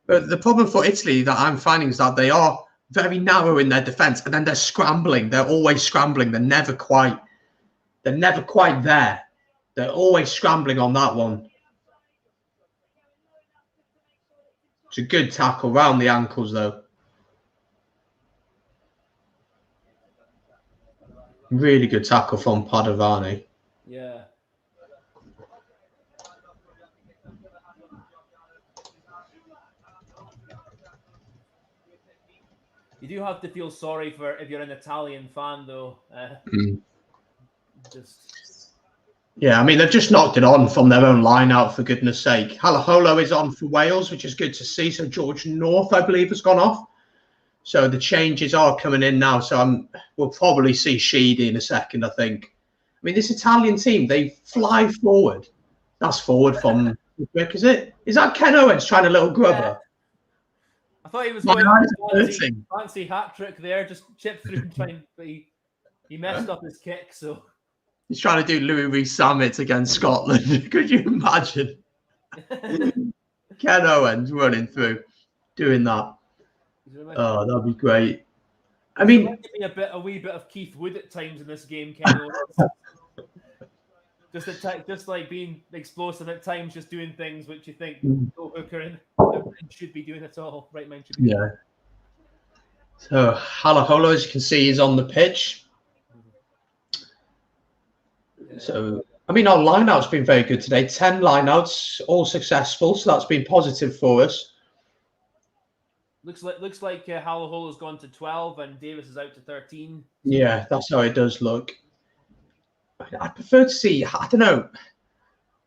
But the problem for Italy that I'm finding is that they are very narrow in their defence, and then they're scrambling. They're always scrambling. They're never quite there. They're always scrambling on that one. It's a good tackle round the ankles, though. Really good tackle from Padovani. Yeah. You do have to feel sorry for if you're an Italian fan, though. Yeah, I mean, they've just knocked it on from their own line out, for goodness sake. Halaholo is on for Wales, which is good to see. So George North, I believe, has gone off. So the changes are coming in now. So we'll probably see Sheedy in a second, I think. I mean, this Italian team, they fly forward. That's forward from Rick, is it? Is that Ken Owens trying a little grubber? Yeah. I thought he was going fancy hat trick there, just chip through and trying, but he messed up his kick, so he's trying to do Louis Rees Summit against Scotland. Could you imagine? Ken Owens running through, doing that. Oh, that'd be great. I mean, a wee bit of Keith Wood at times in this game, Ken Owens. Just like being explosive at times, just doing things which you think no hooker in should be doing at all. Right mind should be doing. So Halaholo, as you can see, is on the pitch. So, I mean, our line-out's been very good today. 10 line-outs, all successful. So that's been positive for us. Looks like Halo has gone to 12 and Davis is out to 13. So. Yeah, that's how it does look. I prefer to see, I don't know,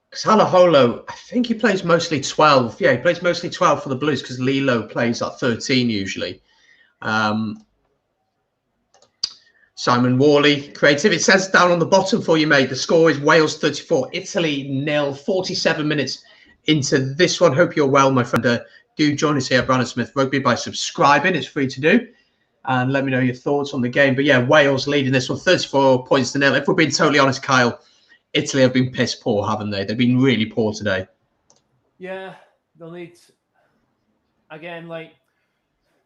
because Halo, I think he plays mostly 12. Yeah, he plays mostly 12 for the Blues because Lilo plays at 13 usually. Simon Worley, creative. It says down on the bottom for you, mate. The score is Wales 34, Italy 0. 47 minutes into this one. Hope you're well, my friend. Do join us here at Brandon Smith Rugby by subscribing. It's free to do. And let me know your thoughts on the game. But yeah, Wales leading this one 34 points to 0. If we're being totally honest, Kyle, Italy have been piss poor, haven't they? They've been really poor today. Yeah, they'll need, again, like,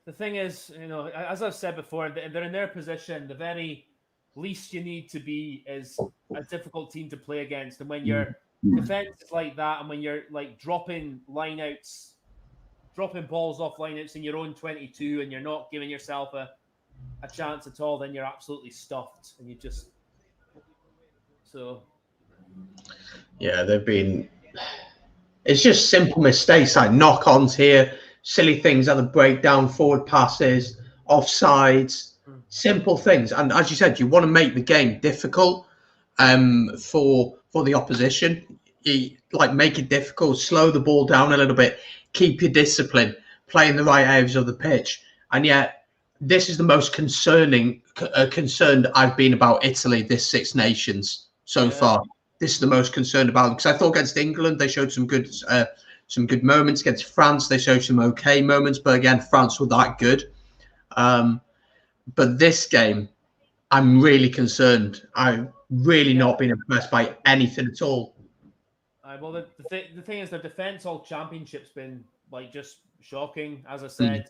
the thing is, you know, as I've said before, they're in their position. The very least you need to be is a difficult team to play against. And when your defense is like that, and when you're like dropping lineouts, dropping balls off lineouts in your own 22, and you're not giving yourself a chance at all, then you're absolutely stuffed. And you just yeah, they've been. It's just simple mistakes like knock-ons here. Silly things at the breakdown, forward passes, offsides, simple things. And as you said, you want to make the game difficult for the opposition. Make it difficult, slow the ball down a little bit, keep your discipline, play in the right areas of the pitch. And yet, this is the most concerned I've been about Italy this Six Nations so far. This is the most concerned about them because I thought against England they showed some good moments. Against France, they showed some okay moments, but again, France were that good. But this game, I'm really concerned. I've really not been impressed by anything at all. Well, the thing is, their defense all championship's been like just shocking. As I said,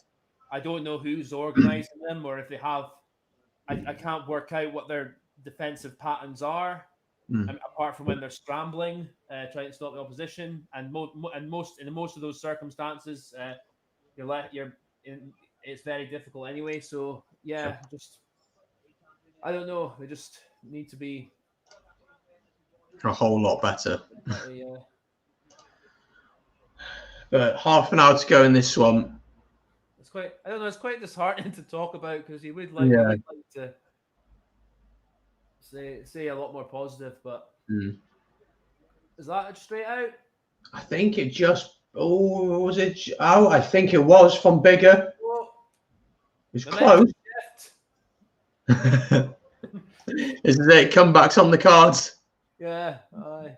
I don't know who's organising them or if they have. I can't work out what their defensive patterns are. Apart from when they're scrambling, trying to stop the opposition, and most of those circumstances, it's very difficult anyway. So yeah, I don't know. They just need to be a whole lot better. Yeah. But half an hour to go in this one. I don't know. It's quite disheartening to talk about because you would like to say a lot more positive, but is that straight out? I think it just was it out? I think it was from Bigger. It was close. Isn't it? Comebacks on the cards. Yeah. Aye.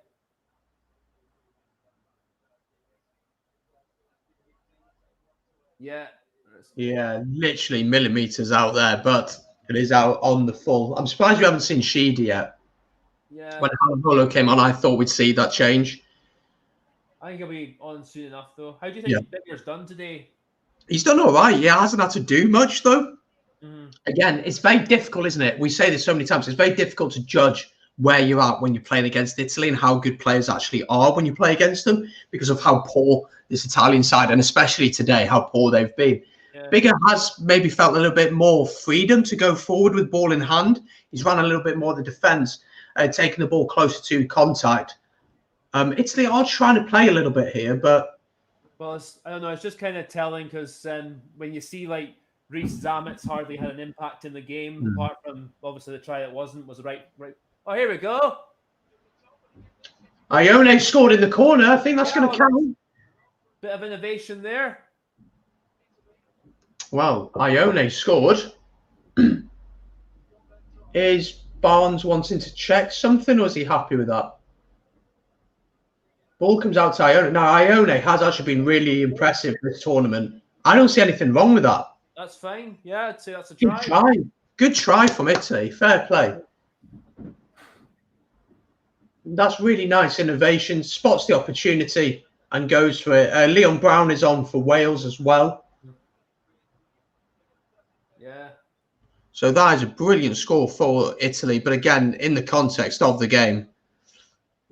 Yeah. Yeah, literally millimeters out there, but it is out on the full. I'm surprised you haven't seen Sheedy yet. Yeah. When Holo came on, I thought we'd see that change. I think he'll be on soon enough, though. How do you think Bigger's done today? He's done all right. Yeah, hasn't had to do much, though. Again, it's very difficult, isn't it? We say this so many times. It's very difficult to judge where you're at when you're playing against Italy and how good players actually are when you play against them because of how poor this Italian side, and especially today, how poor they've been. Yeah. Bigger has maybe felt a little bit more freedom to go forward with ball in hand. He's run a little bit more of the defence, taking the ball closer to contact. Italy are trying to play a little bit here, but... Well, I don't know. It's just kind of telling because when you see like Reece Zamet's hardly had an impact in the game, apart from obviously the try it was right. Oh, here we go. Ione scored in the corner. I think that's going to count. Bit of innovation there. Well, Ione scored. Is Barnes wanting to check something, or is he happy with that? Ball comes out to Ione. Now, Ione has actually been really impressive this tournament. I don't see anything wrong with that. That's fine. Yeah, I'd say that's a try. Good try. Good try from Italy. Fair play. That's really nice innovation. Spots the opportunity and goes for it. Leon Brown is on for Wales as well. Yeah. So that is a brilliant score for Italy. But again, in the context of the game,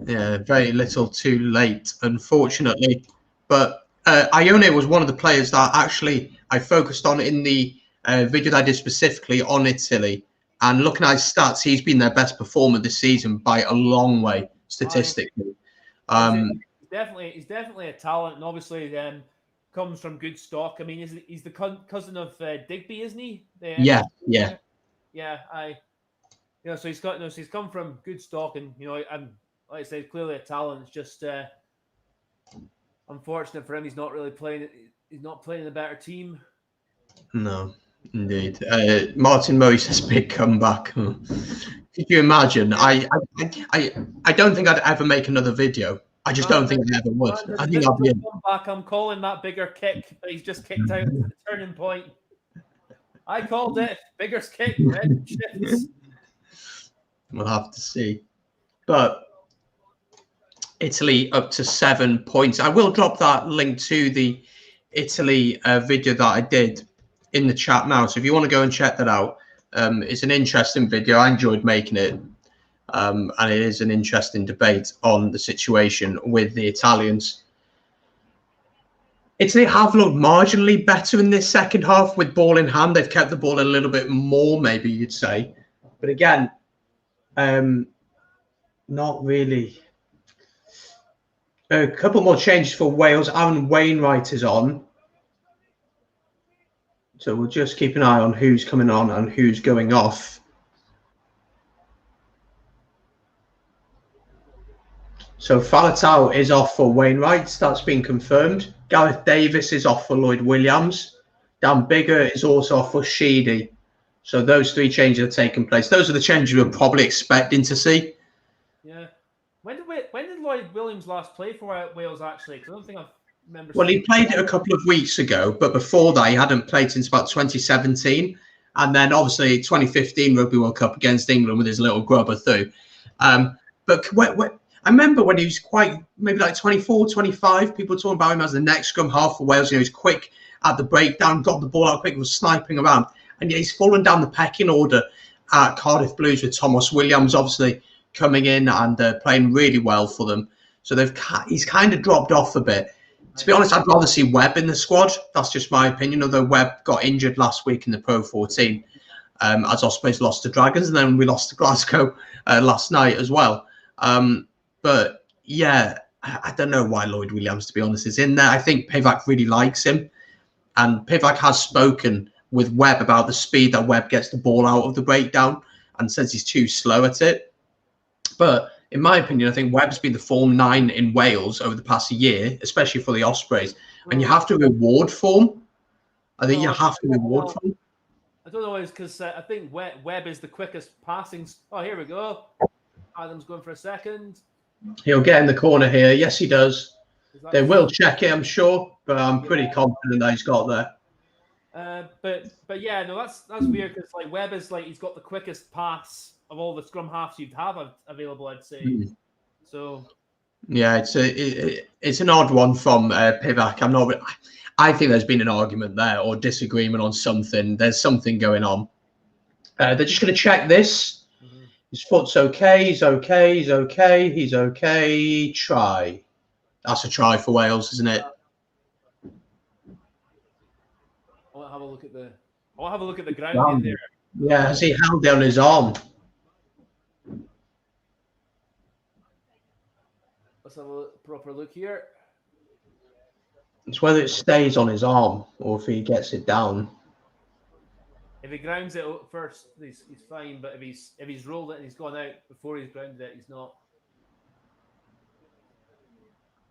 yeah, very little too late, unfortunately. But Ione was one of the players that actually I focused on in the video that I did specifically on Italy. And looking at his stats, he's been their best performer this season by a long way, statistically. He's definitely a talent, and obviously comes from good stock. I mean, he's the cousin of Digby, isn't he? Yeah. So he's come from good stock, and and like I said, clearly a talent. It's just unfortunate for him. He's not really playing. He's not playing a better team. No, indeed. Martin Murray says big comeback. Could you imagine? I don't think I'd ever make another video. I just don't think I ever would. I think I'll be comeback. I'm calling that bigger kick, but he's just kicked out at the turning point. I called it. Bigger kick, red shifts. We'll have to see. But Italy up to 7 points. I will drop that link to the Italy video that I did in the chat now. So if you want to go and check that out, it's an interesting video. I enjoyed making it. And it is an interesting debate on the situation with the Italians. Italy have looked marginally better in this second half with ball in hand. They've kept the ball a little bit more, maybe you'd say. But again, not really. A couple more changes for Wales. Aaron Wainwright is on. So we'll just keep an eye on who's coming on and who's going off. So Faletau is off for Wainwright. That's been confirmed. Gareth Davis is off for Lloyd Williams. Dan Bigger is also off for Sheedy. So those 3 changes have taken place. Those are the changes we're probably expecting to see. Yeah. When did Lloyd Williams last play for Wales, actually? Because I don't think I remember. Well, he played it a couple of weeks ago, but before that, he hadn't played since about 2017. And then, obviously, 2015 Rugby World Cup against England with his little grubber through. But I remember when he was maybe like 24, 25, people talking about him as the next scrum half for Wales. He's quick at the breakdown, got the ball out quick, was sniping around. And he's fallen down the pecking order at Cardiff Blues with Thomas Williams, obviously, coming in and playing really well for them. So he's kind of dropped off a bit. To be honest, I'd rather see Webb in the squad. That's just my opinion, although Webb got injured last week in the Pro 14, as Ospreys lost to Dragons, and then we lost to Glasgow last night as well. But yeah, I don't know why Lloyd Williams, to be honest, is in there. I think Pivac really likes him. And Pivac has spoken with Webb about the speed that Webb gets the ball out of the breakdown and says he's too slow at it. But in my opinion, I think Webb's been the form 9 in Wales over the past year, especially for the Ospreys. And you have to reward form. I think you have to reward form. I don't know, it's because I think Webb is the quickest passing. Oh, here we go. Adam's going for a second. He'll get in the corner here. Yes, he does. They will check it, I'm sure, but I'm pretty confident that he's got there. But yeah, no, that's weird because like Webb is he's got the quickest pass of all the scrum halves you'd have available, I'd say. So yeah, it's an odd one from Pivac. I think there's been an argument there or disagreement on something. There's something going on. They're just going to check this. His foot's okay. He's okay. He's okay. He's okay. Try. That's a try for Wales, isn't it? I want to have a look at the ground in there. Yeah, has he held down his arm? Let's have a proper look here. It's whether it stays on his arm or if he gets it down. If he grounds it first, he's fine. But if he's rolled it and he's gone out before he's grounded it, he's not.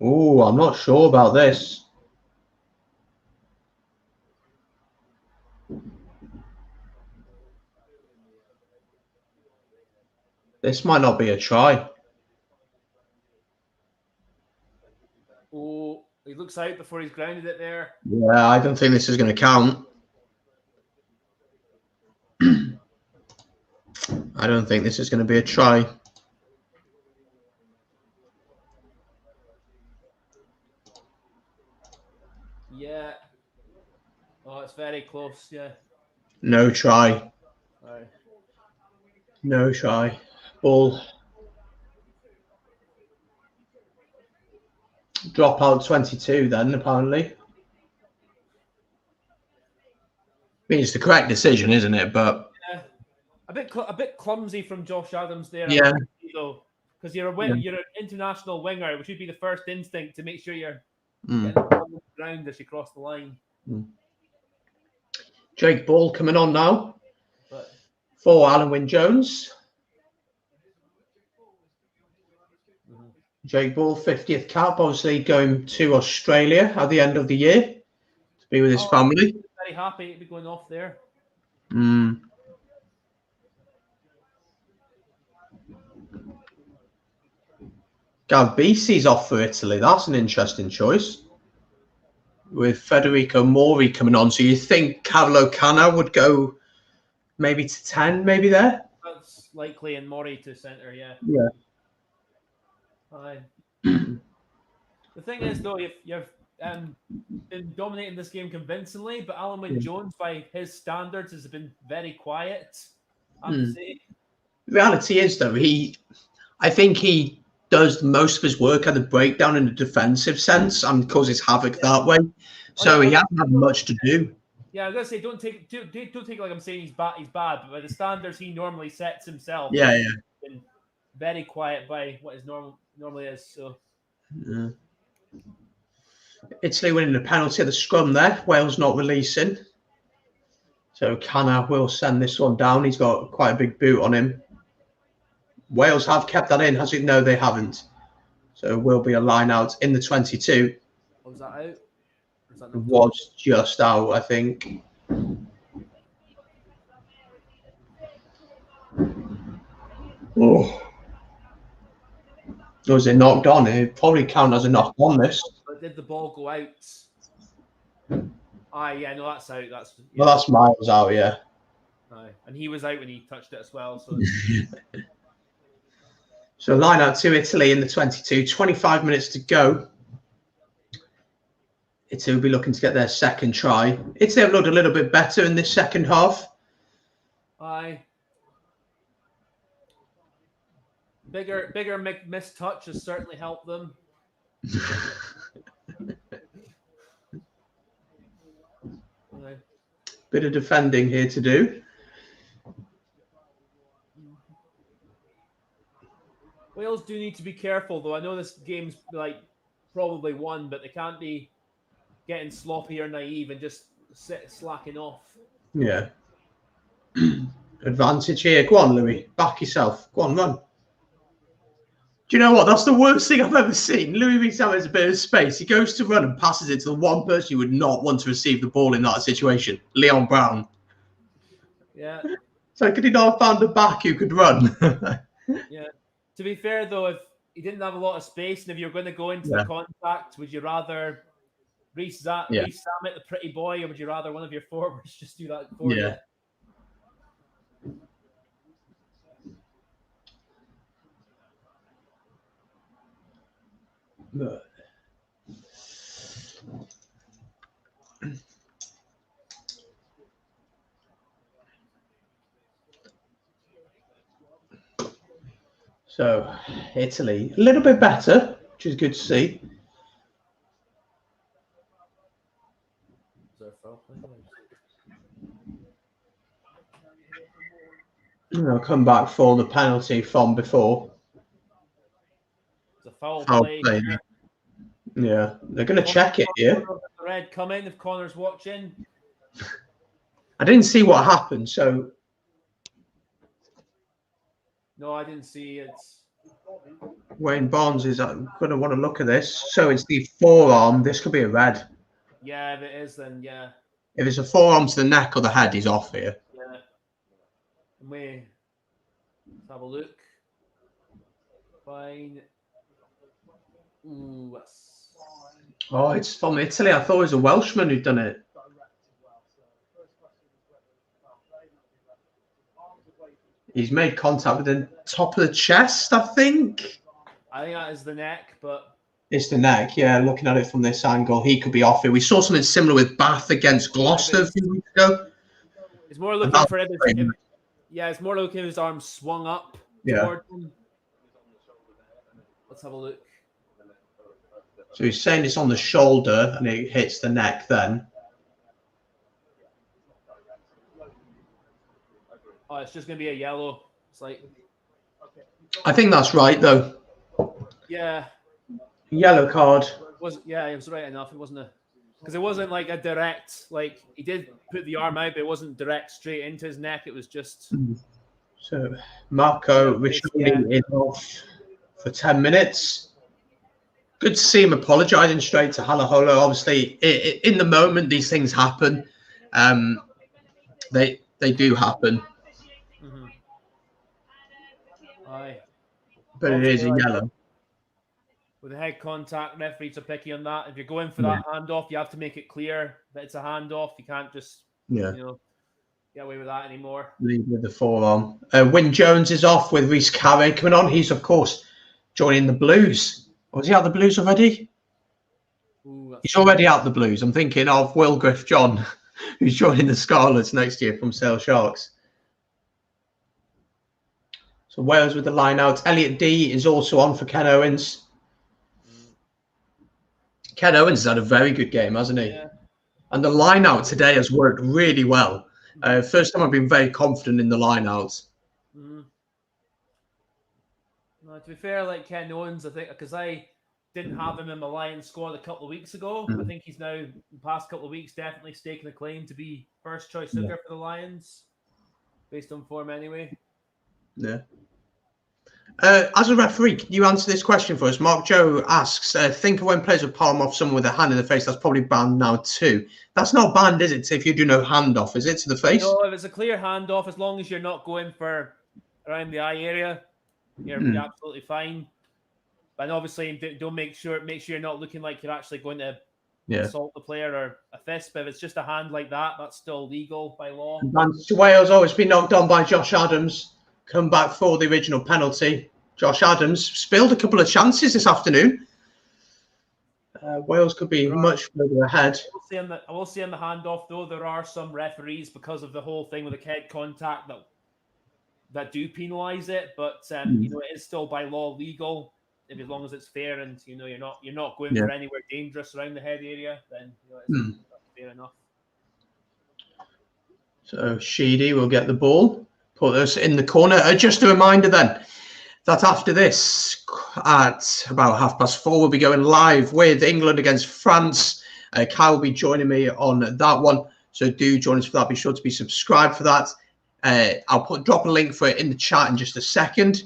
Oh, I'm not sure about this. This might not be a try. Oh, he looks out before he's grounded it there. Yeah, I don't think this is going to count. I don't think this is going to be a try. Yeah. Oh, it's very close. Yeah. No try. Right. No try. Ball. Drop out 22 then, apparently. I mean, it's the correct decision, isn't it? But yeah. a bit clumsy from Josh Adams there. Yeah. Because you're an international winger, which should be the first instinct to make sure you're Mm. getting the ball on the ground as you cross the line. Jake Ball coming on now But for Alan Wynne-Jones. Jake Ball, 50th cap, obviously going to Australia at the end of the year to be with his family. Very happy to be going off there. Gav Beasley's off for Italy. That's an interesting choice. With Federico Mori coming on. So you think Carlo Canna would go maybe to 10, maybe there? That's likely, and Mori to centre, yeah. Yeah. The thing is, though, you've been dominating this game convincingly, but Alan Wynne-Jones, by his standards, has been very quiet, I have to say. The reality is, though, I think he does most of his work at the breakdown in a defensive sense and causes havoc that way. So he hasn't had much to do. Yeah, I was gonna say, don't take it like I'm saying he's bad, but by the standards he normally sets himself, he's been very quiet by what his normally is. So Italy winning the penalty at the scrum there. Wales not releasing. So Canna will send this one down. He's got quite a big boot on him. Wales have kept that in, has it? No, they haven't. So it will be a line out in the 22. Was that out? It was just out, I think. Oh. Was it knocked on? It probably count as a knock on this. But did the ball go out? Yeah, no, that's out. Well, that's Miles out, yeah. And he was out when he touched it as well. So, so line out to Italy in the 22. 25 minutes to go. Italy will be looking to get their second try. Italy have looked a little bit better in this second half. Bigger missed touch has certainly helped them. Bit of defending here to do. Wales do need to be careful, though. I know this game's probably won, but they can't be getting sloppy or naive and just slacking off. Yeah. Advantage here. Go on, Louis. Back yourself. Go on, run. Do you know what? That's the worst thing I've ever seen. Louis Vuitton has a bit of space. He goes to run and passes it to the one person you would not want to receive the ball in that situation, Leon Brown. Yeah. So could he not have found a back who could run? Yeah. To be fair, though, if he didn't have a lot of space and if you're going to go into the contact, would you rather Reece Zammit, the pretty boy, or would you rather one of your forwards just do that for you? So Italy a little bit better, which is good to see. I'll come back for the penalty from before. It's a foul play. Yeah, they're going to check it here. The red coming if Connor's watching. I didn't see what happened, so. No, I didn't see it. Wayne Barnes is going to want to look at this. So it's the forearm. This could be a red. Yeah, if it is, then yeah. If it's a forearm to the neck or the head, he's off here. Yeah. Let's have a look. Fine. Ooh, Oh, it's from Italy. I thought it was a Welshman who'd done it. He's made contact with the top of the chest, I think. I think that is the neck, but... It's the neck, yeah. Looking at it from this angle, he could be off it. We saw something similar with Bath against Gloucester a few weeks ago. It's more looking for him. It's more looking at his arm swung up toward him. Let's have a look. So he's saying it's on the shoulder and it hits the neck then. Oh, it's just going to be a yellow. It's like... I think that's right, though. Yeah. Yellow card. It was right enough. It wasn't because it wasn't like a direct, like he did put the arm out, but it wasn't direct straight into his neck. It was just... So Marco Riccioli is off for 10 minutes. Good to see him apologising straight to Halaholo. Obviously, in the moment, these things happen. They do happen. Mm-hmm. Aye. But Obviously, it is a yellow. With the head contact, referees are picky on that. If you're going for that handoff, you have to make it clear that it's a handoff. You can't just, get away with that anymore. Lead with the forearm. Wyn Jones is off with Rhys Carey coming on. He's, of course, joining the Blues. Was he out the Blues already? He's already out the Blues. I'm thinking of Will Griff-John, who's joining the Scarlets next year from Sale Sharks. So Wales with the line out. Elliot D is also on for Ken Owens. Ken Owens has had a very good game, hasn't he? Yeah. And the line out today has worked really well. First time I've been very confident in the line outs. No, to be fair, like Ken Owens, I think, because I didn't have him in my Lions squad a couple of weeks ago. I think he's now, in the past couple of weeks, definitely staking a claim to be first choice hooker for the Lions, based on form anyway. Yeah. As a referee, can you answer this question for us? Mark Joe asks, think of when players would palm off someone with a hand in the face. That's probably banned now too. That's not banned, is it? If you do no handoff, is it, to the face? No, if it's a clear handoff, as long as you're not going for around the eye area, you're absolutely fine. But obviously, don't make sure you're not looking like you're actually going to assault the player or a fist. But if it's just a hand like that, that's still legal by law. Wales always been knocked on by Josh Adams. Come back for the original penalty. Josh Adams spilled a couple of chances this afternoon. Wales could be much further ahead. I will say on the handoff, though, there are some referees, because of the whole thing with the head contact, that do penalise it. But it is still by law legal, as long as it's fair and you're not going for anywhere dangerous around the head area. Then it's fair enough. So Sheedy will get the ball. Put us in the corner. Just a reminder then that after this, at about 4:30, we'll be going live with England against France. Kyle will be joining me on that one. So do join us for that. Be sure to be subscribed for that. I'll drop a link for it in the chat in just a second.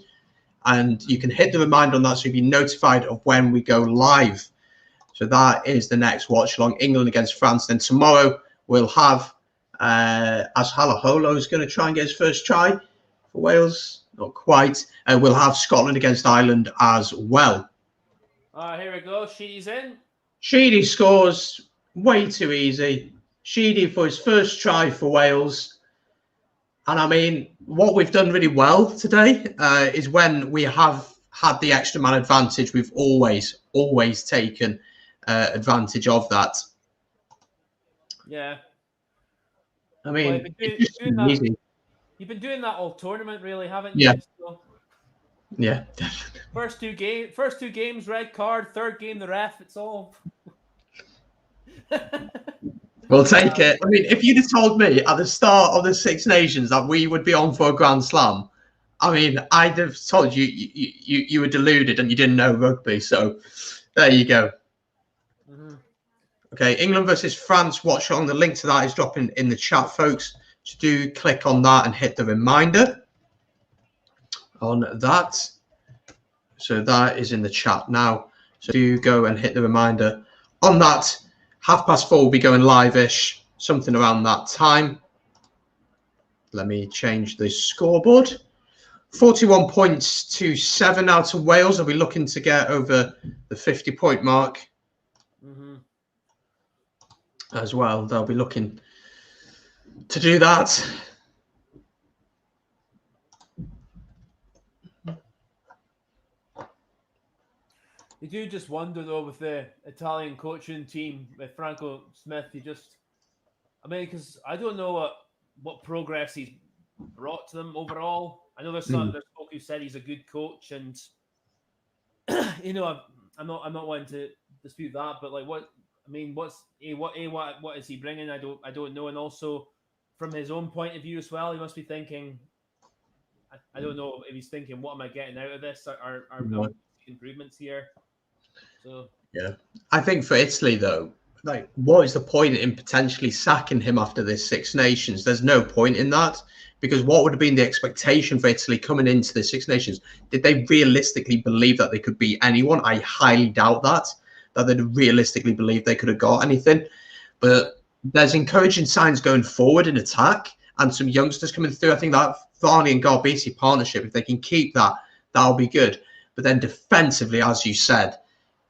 And you can hit the reminder on that so you'll be notified of when we go live. So that is the next watch along, England against France. Then tomorrow we'll have... as Halaholo is going to try and get his first try for Wales, not quite. We'll have Scotland against Ireland as well. Here we go. Sheedy's in. Sheedy scores way too easy. Sheedy for his first try for Wales. And I mean, what we've done really well today is when we have had the extra man advantage, we've always taken advantage of that. Yeah. I mean, you've been doing that all tournament, really, haven't you? Yeah. So, yeah. First two games, red card. Third game, the ref. It's all. We'll take it. I mean, if you'd have told me at the start of the Six Nations that we would be on for a Grand Slam, I mean, I'd have told you you were deluded and you didn't know rugby. So there you go. Okay, England versus France. Watch on. The link to that is dropping in the chat, folks. So do click on that and hit the reminder on that. So that is in the chat now. So do go and hit the reminder on that. 4:30 we'll be going live-ish, something around that time. Let me change the scoreboard. 41 points to 7 out of Wales. Are we looking to get over the 50-point mark? As well, they'll be looking to do that. You do just wonder, though, with the Italian coaching team, with Franco Smith, because I don't know what progress he's brought to them overall. I know there's folk who said he's a good coach, and I'm not wanting to dispute that, but like what is he bringing? I don't know. And also from his own point of view as well, he must be thinking, I don't know if he's thinking, what am I getting out of this? Are No. improvements here? So Yeah. I think for Italy, though, like, what is the point in potentially sacking him after this Six Nations? There's no point in that, because what would have been the expectation for Italy coming into the Six Nations? Did they realistically believe that they could beat anyone? I highly doubt that they'd realistically believe they could have got anything. But there's encouraging signs going forward in attack and some youngsters coming through. I think that Varney and Garbisi partnership, if they can keep that, that'll be good. But then defensively, as you said,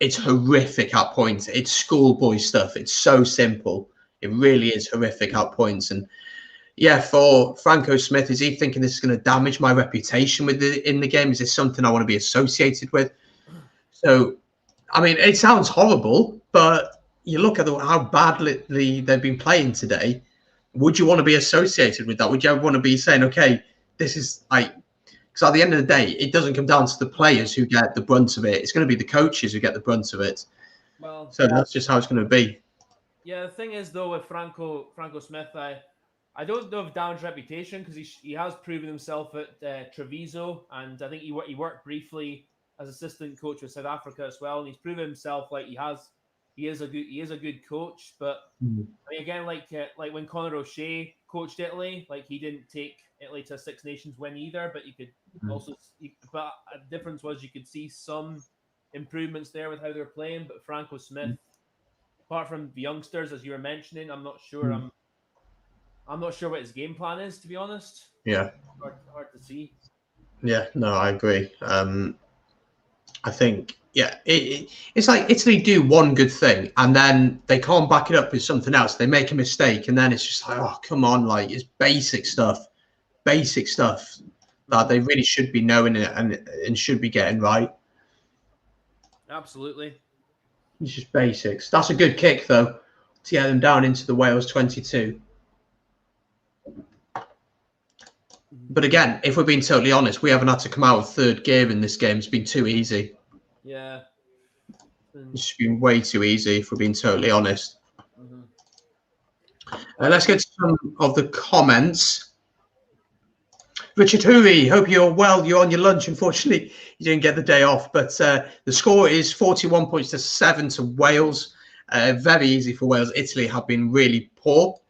it's horrific at points. It's schoolboy stuff. It's so simple. It really is horrific at points. And yeah, for Franco Smith, is he thinking this is going to damage my reputation in the game? Is this something I want to be associated with? So, I mean, it sounds horrible, but you look at how badly they've been playing today. Would you want to be associated with that? Would you ever want to be saying, okay, this is like, because at the end of the day, it doesn't come down to the players who get the brunt of it. It's going to be the coaches who get the brunt of it. well, So that's just how it's going to be. yeah. The thing is, though, with Franco Smith, I don't know of Down's reputation, because he has proven himself at Treviso, and I think he worked briefly as assistant coach with South Africa as well, and he's proven himself like he is a good coach. But I mean, again, like when Conor O'Shea coached Italy, like he didn't take Italy to a Six Nations win either, but you could also but the difference was you could see some improvements there with how they're playing. But Franco Smith, apart from the youngsters, as you were mentioning, I'm not sure. I'm not sure what his game plan is, to be honest. Yeah. Hard to see. Yeah, no, I agree. I think, yeah, it's like Italy do one good thing and then they can't back it up with something else. They make a mistake and then it's just like, oh, come on, like it's basic stuff that they really should be knowing it and should be getting right. Absolutely. It's just basics. That's a good kick, though, to get them down into the Wales 22. But again, if we're being totally honest, we haven't had to come out of third gear in this game. It's been too easy. Yeah. It's been way too easy, if we're being totally honest. Let's get to some of the comments. Richard Hooey, hope you're well. You're on your lunch. Unfortunately, you didn't get the day off. But the score is 41 points to 7 to Wales. Very easy for Wales. Italy have been really poor.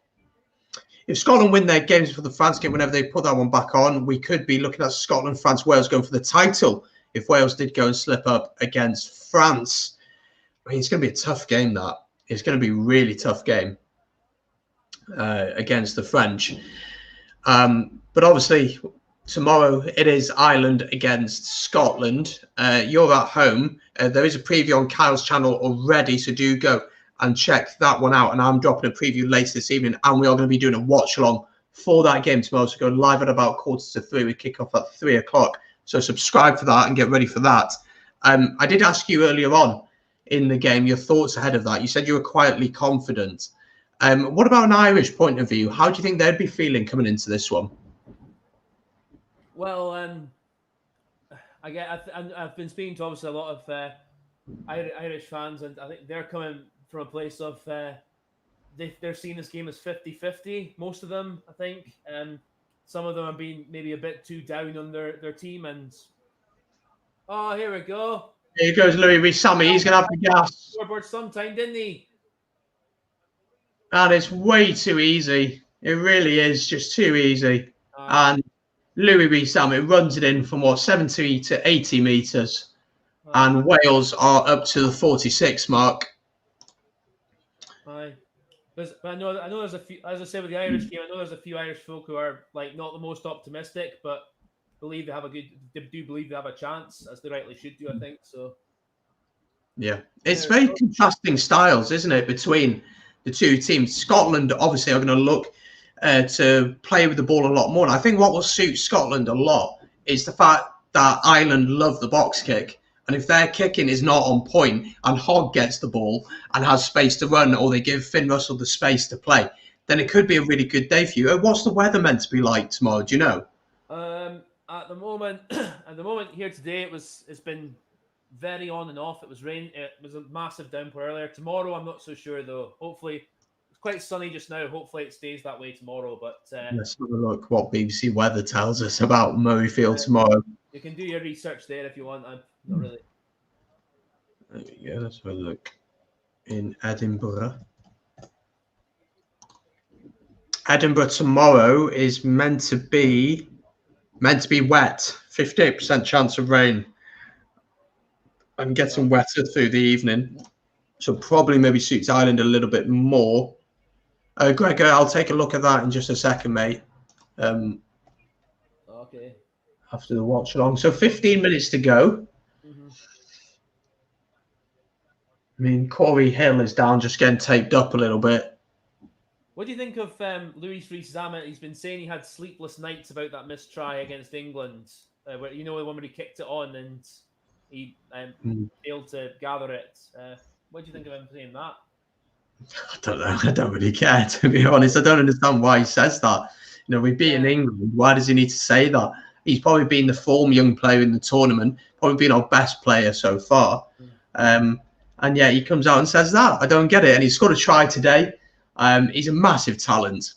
If Scotland win their games for the France game, whenever they put that one back on, we could be looking at Scotland, France, Wales going for the title if Wales did go and slip up against France. I mean, it's going to be a tough game, that. It's going to be a really tough game against the French. But obviously, tomorrow it is Ireland against Scotland. You're at home. There is a preview on Kyle's channel already, so do go and check that one out. And I'm dropping a preview later this evening, and we are going to be doing a watch along for that game tomorrow. So go live at about 2:45. We kick off at 3 o'clock. So subscribe for that and get ready for that. I did ask you earlier on in the game your thoughts ahead of that. You said you were quietly confident. What about an Irish point of view? How do you think they'd be feeling coming into this one? Well, I've been speaking to obviously a lot of Irish fans, and I think they're coming from a place of they're seeing this game as 50-50. Most of them, I think. Some of them have been maybe a bit too down on their team. And oh, here we go. Here goes Louis Rees-Sammy. He's going to have the gas. Scoreboard sometime, didn't he? And it's way too easy. It really is just too easy. And Louis Rees-Sammy runs it in from 70 to 80 metres. And Wales are up to the 46 mark. Aye. But I know there's a few, as I said with the Irish game, I know there's a few Irish folk who are like not the most optimistic, but do believe they have a chance, as they rightly should do, I think. So yeah, it's very contrasting styles, isn't it, between the two teams? Scotland obviously are going to look to play with the ball a lot more. And I think what will suit Scotland a lot is the fact that Ireland love the box kick. And if their kicking is not on point and Hogg gets the ball and has space to run, or they give Finn Russell the space to play, then it could be a really good day for you. What's the weather meant to be like tomorrow? Do you know? At the moment, here today, it's been very on and off. It was rain. It was a massive downpour earlier. Tomorrow, I'm not so sure though. Hopefully, quite sunny just now. Hopefully it stays that way tomorrow. But let's have a look what BBC Weather tells us about Murrayfield tomorrow. You can do your research there if you want. I'm not really. There we go. Let's have a look. In Edinburgh. Edinburgh tomorrow is meant to be wet. 58% chance of rain. I'm getting wetter through the evening, so probably maybe suits Ireland a little bit more. Gregor, I'll take a look at that in just a second, mate. Okay. After the watch along, so 15 minutes to go. Mm-hmm. I mean, Corey Hill is down, just getting taped up a little bit. What do you think of Luis Rees-Zammit? He's been saying he had sleepless nights about that missed try against England, where the one where he kicked it on and he failed to gather it. What do you think of him saying that? I don't know. I don't really care, to be honest. I don't understand why he says that. We've beaten England. Why does he need to say that? He's probably been the form young player in the tournament, probably been our best player so far. And yeah, he comes out and says that. I don't get it. And he's got a try today. He's a massive talent.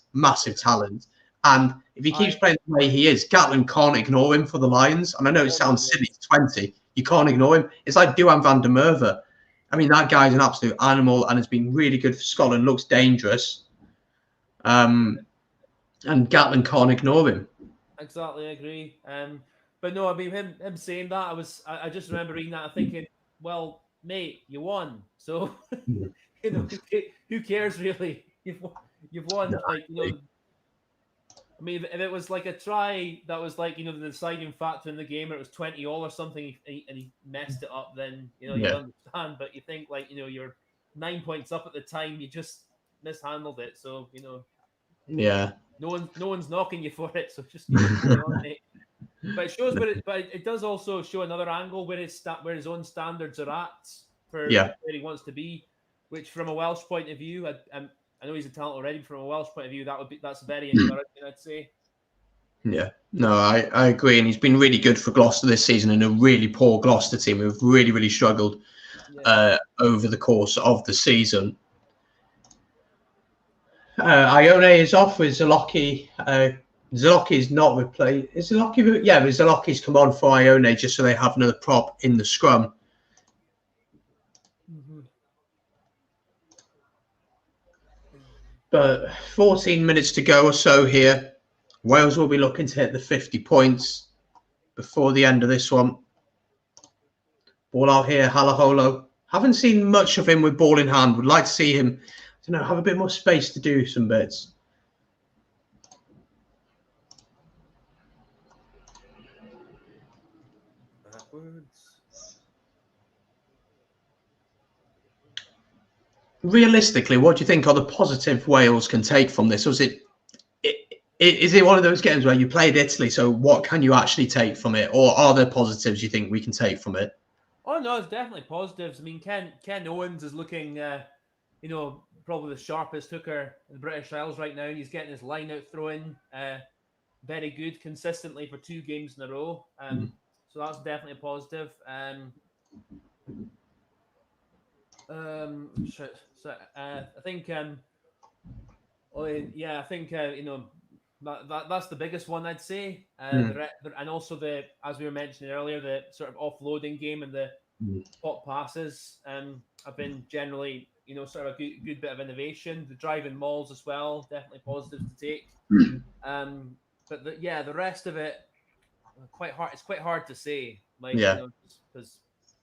And if he keeps playing the way he is, Gatland can't ignore him for the Lions. And I know it sounds silly, 20. You can't ignore him. It's like Duhan van der Merwe. I mean, that guy's an absolute animal and has been really good for Scotland, looks dangerous. And Gatland can't ignore him. Exactly, I agree. But no, I mean, him saying that, I just remember reading that and thinking, well, mate, you won. So, who cares really? You've won. No, I mean, if it was like a try that was like, the deciding factor in the game, or it was 20-all or something, and he messed it up, then, you understand. But you think, you're 9 points up at the time, you just mishandled it. So, yeah. No one's knocking you for it. So just carry on, mate. But it shows but it does also show another angle where his own standards are at for where he wants to be, which from a Welsh point of view, I know he's a talent already. But from a Welsh point of view, that's very encouraging, I'd say. Yeah, no, I agree, and he's been really good for Gloucester this season in a really poor Gloucester team who've really, really struggled over the course of the season. Ione is off with Zalocki. Zalocki is not replaced. Is Zalocki? Yeah, but Zalocki's come on for Ione just so they have another prop in the scrum. But 14 minutes to go or so here. Wales will be looking to hit the 50 points before the end of this one. Ball out here, Halaholo. Haven't seen much of him with ball in hand. Would like to see him, have a bit more space to do some bits. Realistically, what do you think are the positive Wales can take from this? Or is it one of those games where you played Italy, so what can you actually take from it? Or are there positives you think we can take from it? Oh, no, it's definitely positives. I mean, Ken Owens is looking, probably the sharpest hooker in the British Isles right now. And he's getting his line out throwing very good consistently for 2 games in a row. So that's definitely a positive. I think, that's the biggest one, I'd say. And also as we were mentioning earlier, the sort of offloading game and the pop passes have been generally, sort of a good bit of innovation. The driving mauls as well, definitely positives to take. But the rest of it, quite hard. It's quite hard to say, because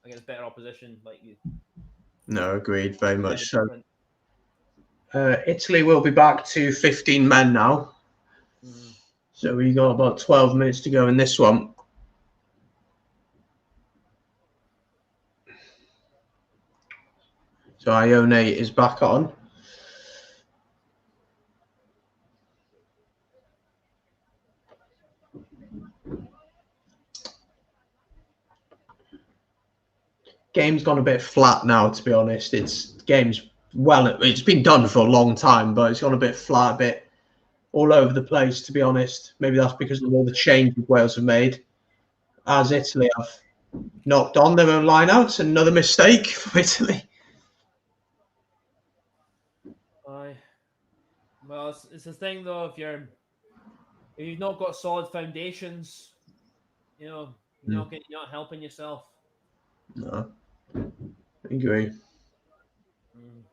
against better opposition, like you. No, agreed, very much so. Italy will be back to 15 men now. So we got about 12 minutes to go in this one. So Ione is back on. Game's gone a bit flat now, to be honest. It's been done for a long time, but it's gone a bit flat, a bit all over the place, to be honest. Maybe that's because of all the changes Wales have made. As Italy have knocked on their own lineouts, another mistake for Italy. Well, it's the thing though. If you've not got solid foundations, you're not helping yourself. No, I agree. Mm.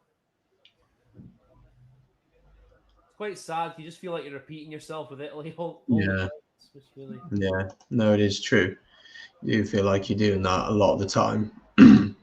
It's quite sad. You just feel like you're repeating yourself with Italy all the Yeah, time. It's just really. yeah. No, it is true. You feel like you're doing that a lot of the time. Mm.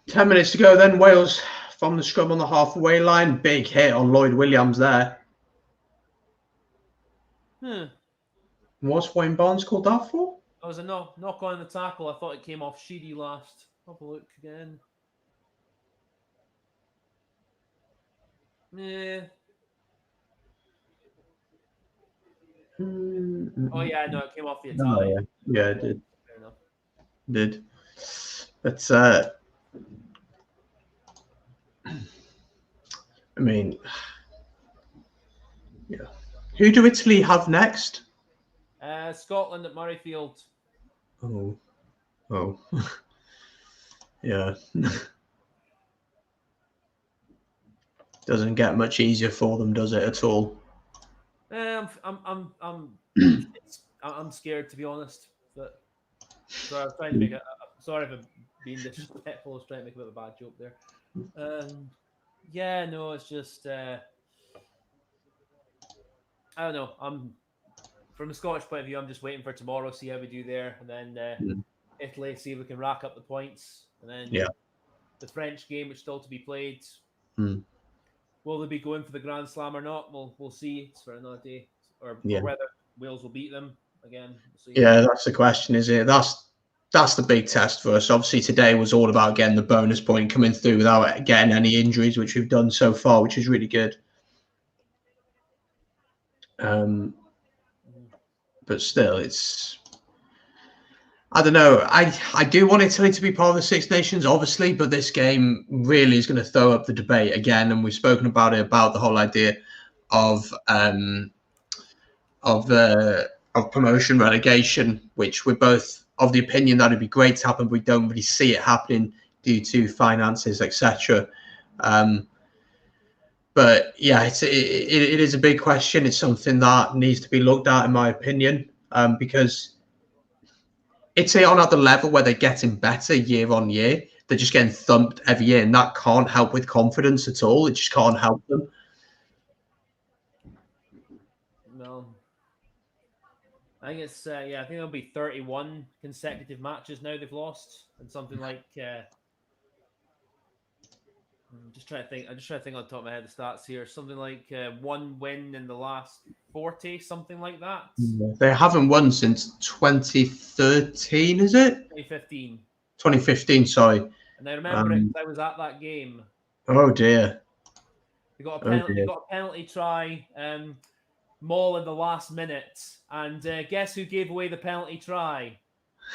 10 minutes to go then. Wales from the scrum on the halfway line. Big hit on Lloyd Williams there. Hmm. What's Wayne Barnes called that for? That was a knock on the tackle. I thought it came off Sheedy last. Have a look again. Yeah. Oh yeah, no, it came off the Oh, Italian. yeah. Yeah, it did. Fair enough. Did. But, I mean, yeah. Who do Italy have next? Scotland at Murrayfield. Oh. Oh. Yeah. Doesn't get much easier for them, does it, at all? I'm scared, to be honest. But sorry, I was trying to make sorry if I'm being disrespectful. I was trying to make a bit of a bad joke there. Yeah, no, it's just I don't know. I'm from a Scottish point of view. I'm just waiting for tomorrow, see how we do there, and then Italy, see if we can rack up the points, and then Yeah. the French game, which is still to be played. Mm. Will they be going for the Grand Slam or not? We'll see. It's for another day, or Yeah. whether Wales will beat them again. We'll see. Yeah, that's the question, is it? That's the big test for us. Obviously, today was all about getting the bonus point, coming through without getting any injuries, which we've done so far, which is really good. But still, it's, I don't know. I do want Italy to be part of the Six Nations, obviously, but this game really is going to throw up the debate again, and we've spoken about it, about the whole idea of of promotion relegation, which we're both of the opinion that it'd be great to happen, but we don't really see it happening due to finances, etc. But yeah, it is a big question. It's something that needs to be looked at, in my opinion, because it's on at the level where they're getting better year on year. They're just getting thumped every year, and that can't help with confidence at all. It just can't help them. No, I think it's I think it'll be 31 consecutive matches now they've lost, and something like I'm just trying to think. I'm just trying to think on the top of my head the stats here. Something like one win in the last 40, something like that. They haven't won since 2013, is it? 2015. 2015, sorry. And I remember it because I was at that game. Oh dear. They got a Oh penalty. They dear. got a penalty try. Maul in the last minute, and guess who gave away the penalty try?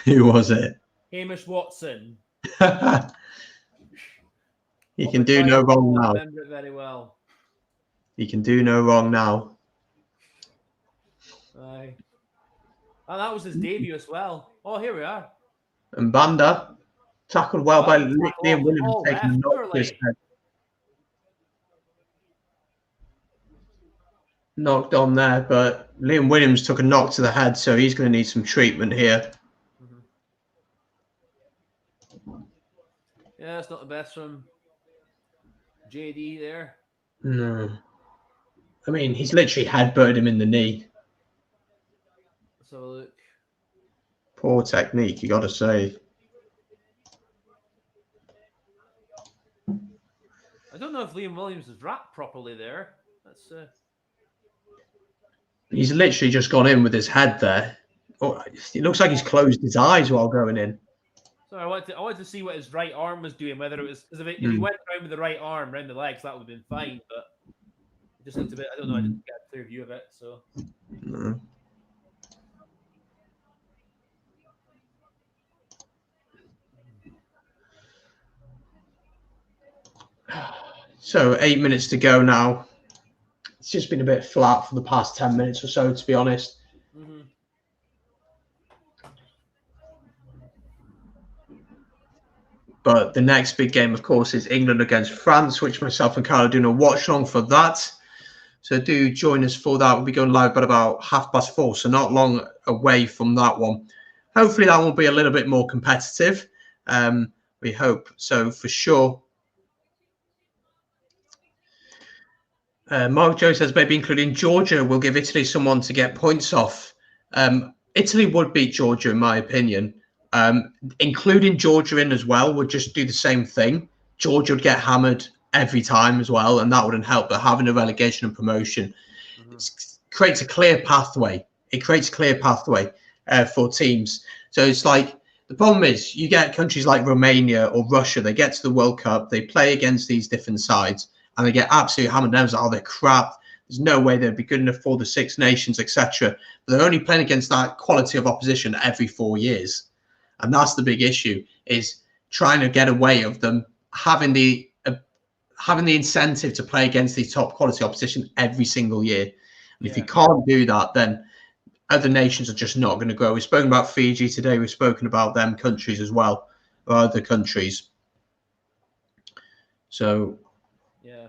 Who was it? Hamish Watson. You Of can a do tiny no wrong ball, I now. remember it very well. You can do no wrong now. Aye. And that was his debut as well. Oh, here we are. And Banda tackled well by Liam Williams, taking a knock to his head. Knocked on there, but Liam Williams took a knock to the head, so he's going to need some treatment here. Yeah, it's not the best from JD there. No. I mean, he's literally headbutted him in the knee. Let's have a look. Poor technique, you got to say. I don't know if Liam Williams is wrapped properly there. That's He's literally just gone in with his head there. Oh, it looks like he's closed his eyes while going in. So I wanted to see what his right arm was doing. Whether it was because if he went around with the right arm around the legs, that would have been fine. But it just looked a bit. I don't know. I didn't get a clear view of it. So. No. So 8 minutes to go now. It's just been a bit flat for the past 10 minutes or so, to be honest. Mm-hmm. But the next big game, of course, is England against France, which myself and Carl are doing a watch along for that. So do join us for that. We'll be going live at about 4:30, so not long away from that one. Hopefully that will be a little bit more competitive. We hope so for sure. Mark Joe says maybe including Georgia will give Italy someone to get points off. Italy would beat Georgia, in my opinion. Including Georgia in as well would just do the same thing. Georgia would get hammered every time as well, and that wouldn't help. But having a relegation and promotion creates a clear pathway. It creates a clear pathway for teams. So it's like the problem is you get countries like Romania or Russia. They get to the World Cup, they play against these different sides, and they get absolutely hammered down. Oh, they're crap. There's no way they'd be good enough for the Six Nations, etc. But they're only playing against that quality of opposition every 4 years. And that's the big issue, is trying to get away of them having the incentive to play against the top quality opposition every single year. And if you can't do that, then other nations are just not going to grow. We've spoken about Fiji today. We've spoken about them countries as well, or other countries. So, yeah.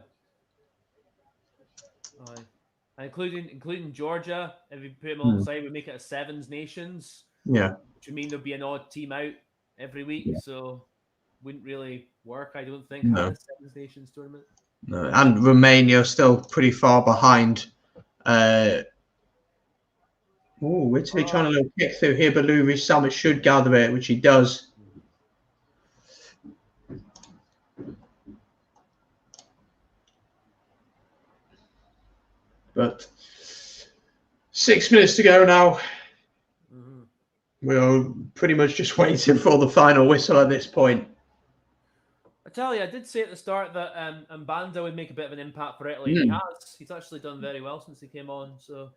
Including Georgia, if we put them alongside, we make it a sevens nations. Yeah. Which would mean there'll be an odd team out every week, so wouldn't really work, I don't think, No. having a sevens nations tournament. No. And Romania still pretty far behind. Italy trying a little kick through here, but Louis Summit should gather it, which he does. But 6 minutes to go now. We're pretty much just waiting for the final whistle at this point. I tell you, I did say at the start that Mbanda would make a bit of an impact for Italy. He has. He's actually done very well since he came on. So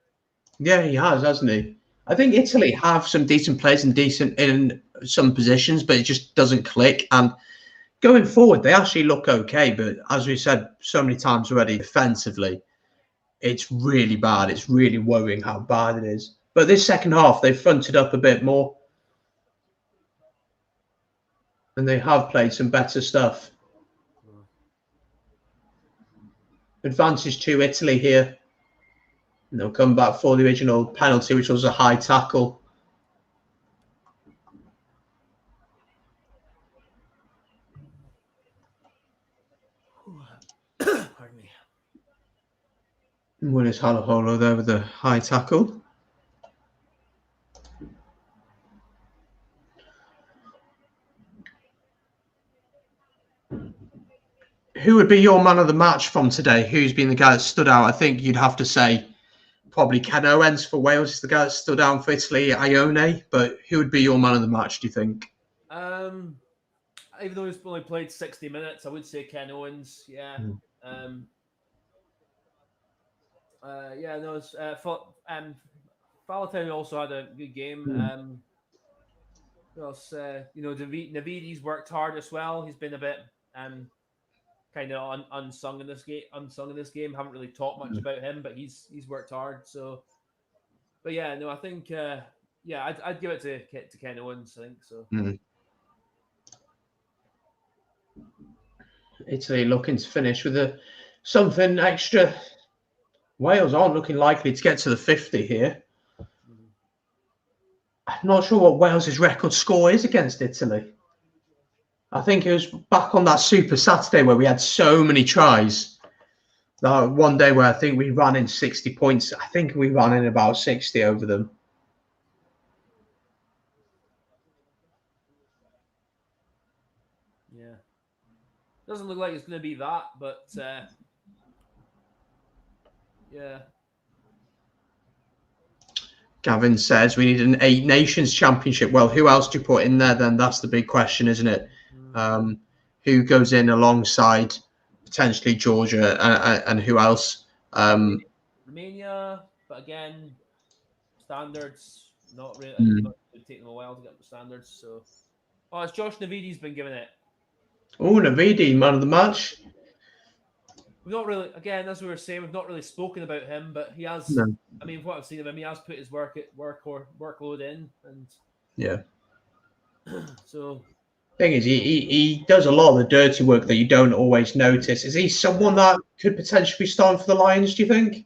yeah, he has, hasn't he? I think Italy have some decent players and decent in some positions, but it just doesn't click. And going forward, they actually look okay. But as we said so many times already, defensively, it's really bad. It's really worrying how bad it is. But this second half, they've fronted up a bit more. And they have played some better stuff. Advantage to Italy here. And they'll come back for the original penalty, which was a high tackle. Pardon me. And Willis Halaholo there with the high tackle. Who would be your man of the match from today? Who's been the guy that stood out? I think you'd have to say probably Ken Owens for Wales is the guy that stood out for Italy, Ione. But who would be your man of the match, do you think? Even though he's only played 60 minutes, I would say Ken Owens. Yeah. Falatau also had a good game. Navidi's worked hard as well. He's been a bit kind of unsung in this game. Haven't really talked much about him, but he's worked hard. So, but yeah, no, I think I'd give it to Ken Owens. I think so. Italy looking to finish with something extra. Wales aren't looking likely to get to the 50 here. I'm not sure what Wales's record score is against Italy. I think it was back on that Super Saturday where we had so many tries. That one day where I think we ran in 60 points. I think we ran in about 60 over them. Yeah. Doesn't look like it's going to be that, but yeah. Gavin says we need an 8 Nations Championship. Well, who else do you put in there then? That's the big question, isn't it? Who goes in alongside potentially Georgia and who else? Romania, but again, standards, not really. It's taken a while to get up to standards. So, it's Josh Navidi's been given it. Oh, Navidi, man of the match. we've not really, again, as we were saying, we've not really spoken about him, but he has. No. I mean, what I've seen of him, he has put his workload in, and Yeah. so Thing is, he does a lot of the dirty work that you don't always notice. Is he someone that could potentially be starting for the Lions, do you think?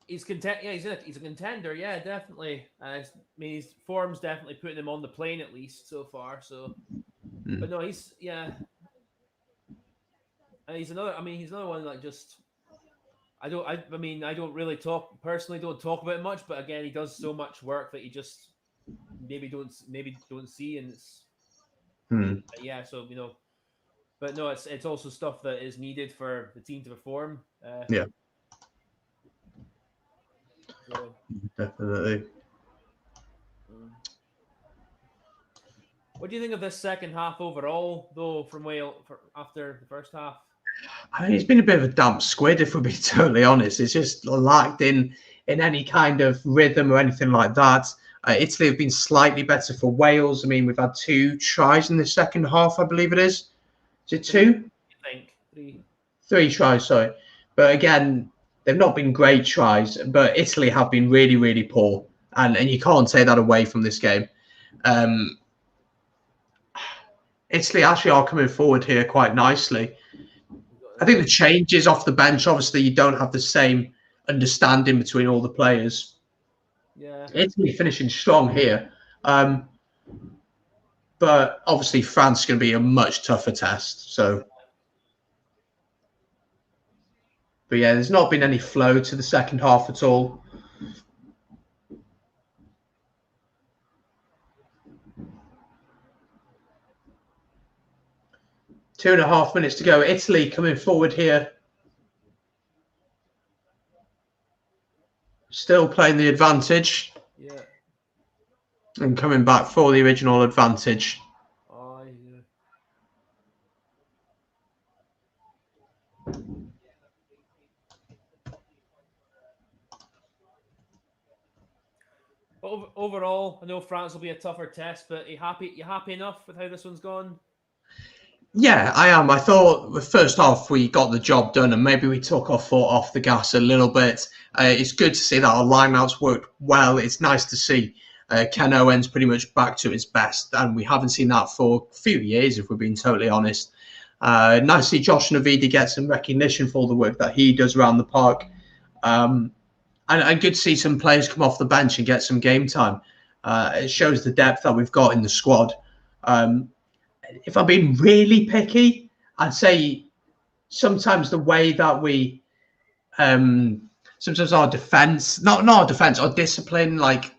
he's content. Yeah, he's a contender. Yeah, definitely. I mean, his form's definitely putting him on the plane at least so far. So, but no, he's yeah. And he's another. I mean, he's another one like just. I mean, I don't really talk personally. Don't talk about it much, but again, he does so much work that you just maybe don't see, and it's yeah. So but no, it's also stuff that is needed for the team to perform. Yeah, So, definitely. What do you think of this second half overall, though, from Wales after the first half? I mean, it's been a bit of a damp squid, if we're being totally honest. It's just lacked in any kind of rhythm or anything like that. Italy have been slightly better for Wales. I mean, we've had 2 tries in the second half, I believe it is. Is it 2? I think 3. 3 tries, sorry. But again, they've not been great tries, but Italy have been really, really poor. And you can't take that away from this game. Italy actually are coming forward here quite nicely. I think the changes off the bench, obviously, you don't have the same understanding between all the players. Yeah. Italy finishing strong here. But obviously, France is going to be a much tougher test. So, but yeah, there's not been any flow to the second half at all. Two and a half minutes to go. Italy coming forward here. Still playing the advantage. Yeah. And coming back for the original advantage. Oh, yeah. Overall, I know France will be a tougher test, but you happy enough with how this one's gone? Yeah, I am. I thought the first half we got the job done and maybe we took our foot off the gas a little bit. It's good to see that our lineouts worked well. It's nice to see Ken Owens pretty much back to his best, and we haven't seen that for a few years, if we're being totally honest. Nice to see Josh Navidi get some recognition for the work that he does around the park. And good to see some players come off the bench and get some game time. It shows the depth that we've got in the squad. If I'm being really picky, I'd say sometimes the way that we, sometimes our defense, not our defense, our discipline, like,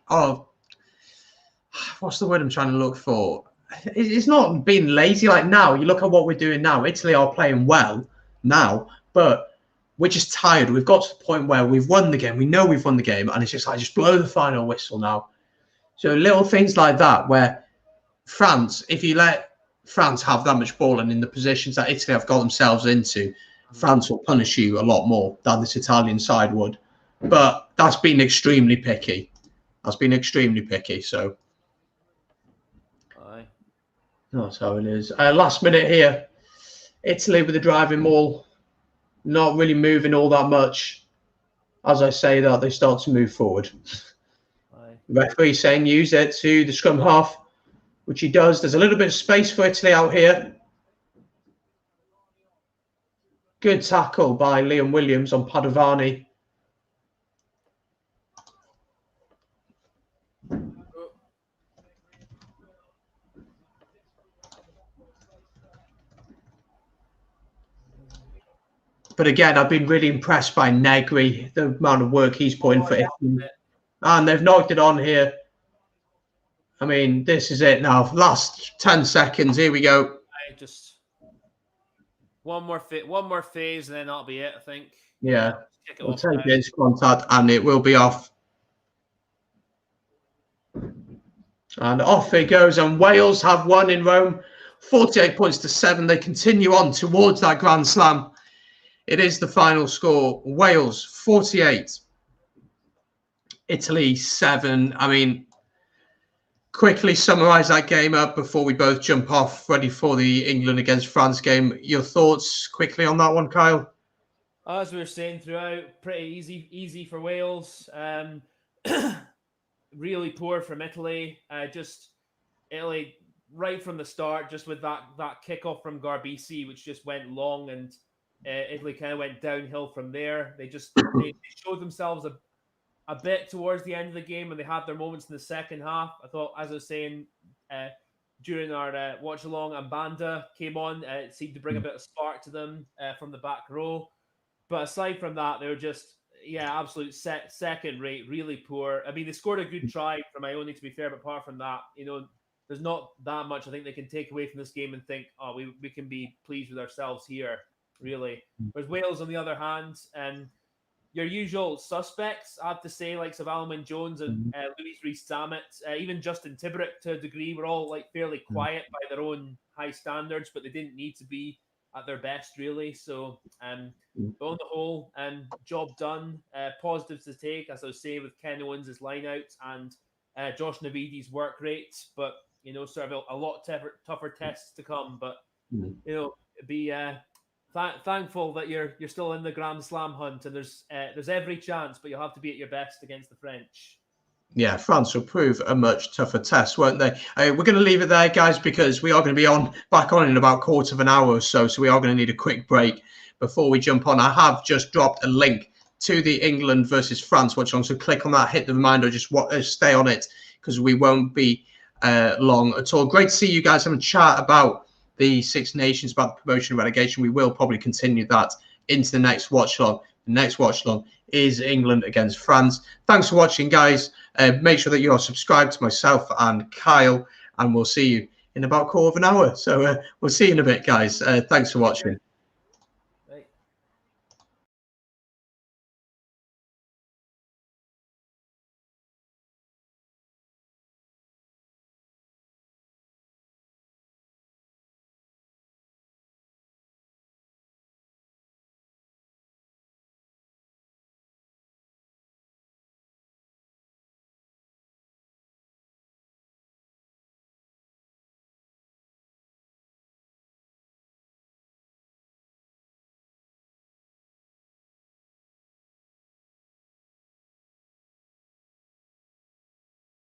what's the word I'm trying to look for? It's not being lazy. Like now, you look at what we're doing now. Italy are playing well now, but we're just tired. We've got to the point where we've won the game. We know we've won the game, and it's just like, just blow the final whistle now. So little things like that, where France, if you let France have that much ball and in the positions that Italy have got themselves into, France will punish you a lot more than this Italian side would. But that's been extremely picky. So Aye. that's how it is. Last minute here. Italy with the driving maul. Not really moving all that much. As I say that, they start to move forward. Aye. Referee saying use it to the scrum half, which he does. There's a little bit of space for Italy out here. Good tackle by Liam Williams on Padovani. But again, I've been really impressed by Negri, the amount of work he's put in for Italy. And they've knocked it on here. I mean, this is it now. Last 10 seconds. Here we go. Just one more phase, and then that'll be it, I think. Yeah. We'll take it into contact, and it will be off. And off it goes. And Wales have won in Rome, 48 points to 7. They continue on towards that Grand Slam. It is the final score. Wales 48, Italy 7. I mean, quickly summarise that game up before we both jump off, ready for the England against France game. Your thoughts quickly on that one, Kyle? As we were saying throughout, pretty easy for Wales. Really poor from Italy. Just Italy right from the start, just with that kickoff from Garbisi, which just went long, and Italy kind of went downhill from there. They showed themselves a bit towards the end of the game, and they had their moments in the second half. I thought, as I was saying during our watch along, Ambanda came on. It seemed to bring a bit of spark to them from the back row. But aside from that, they were just, absolute second rate, really poor. I mean, they scored a good try from Ione, to be fair, but apart from that, there's not that much I think they can take away from this game and think, oh, we can be pleased with ourselves here, really. Whereas Wales, on the other hand, your usual suspects, I have to say, like Savalman Jones and Louis Rees-Zammit, even Justin Tibberick to a degree, were all like fairly quiet by their own high standards, but they didn't need to be at their best, really. So, but on the whole, job done. Positives to take, as I was saying, with Ken Owens' lineouts and Josh Navidi's work rate, but sort of a lot tougher tests to come. But be thankful that you're still in the Grand Slam hunt, and there's every chance, but you'll have to be at your best against the French. Yeah, France will prove a much tougher test, won't they? We're going to leave it there, guys, because we are going to be back on in about a quarter of an hour or so. So we are going to need a quick break before we jump on. I have just dropped a link to the England versus France watch on. So click on that, hit the reminder, just stay on it, because we won't be long at all. Great to see you guys having a chat about the Six Nations, about the promotion and relegation. We will probably continue that into the next watch along. The next watch along is England against France. Thanks for watching, guys. Make sure that you are subscribed to myself and Kyle, and we'll see you in about a quarter of an hour. So we'll see you in a bit, guys. Thanks for watching.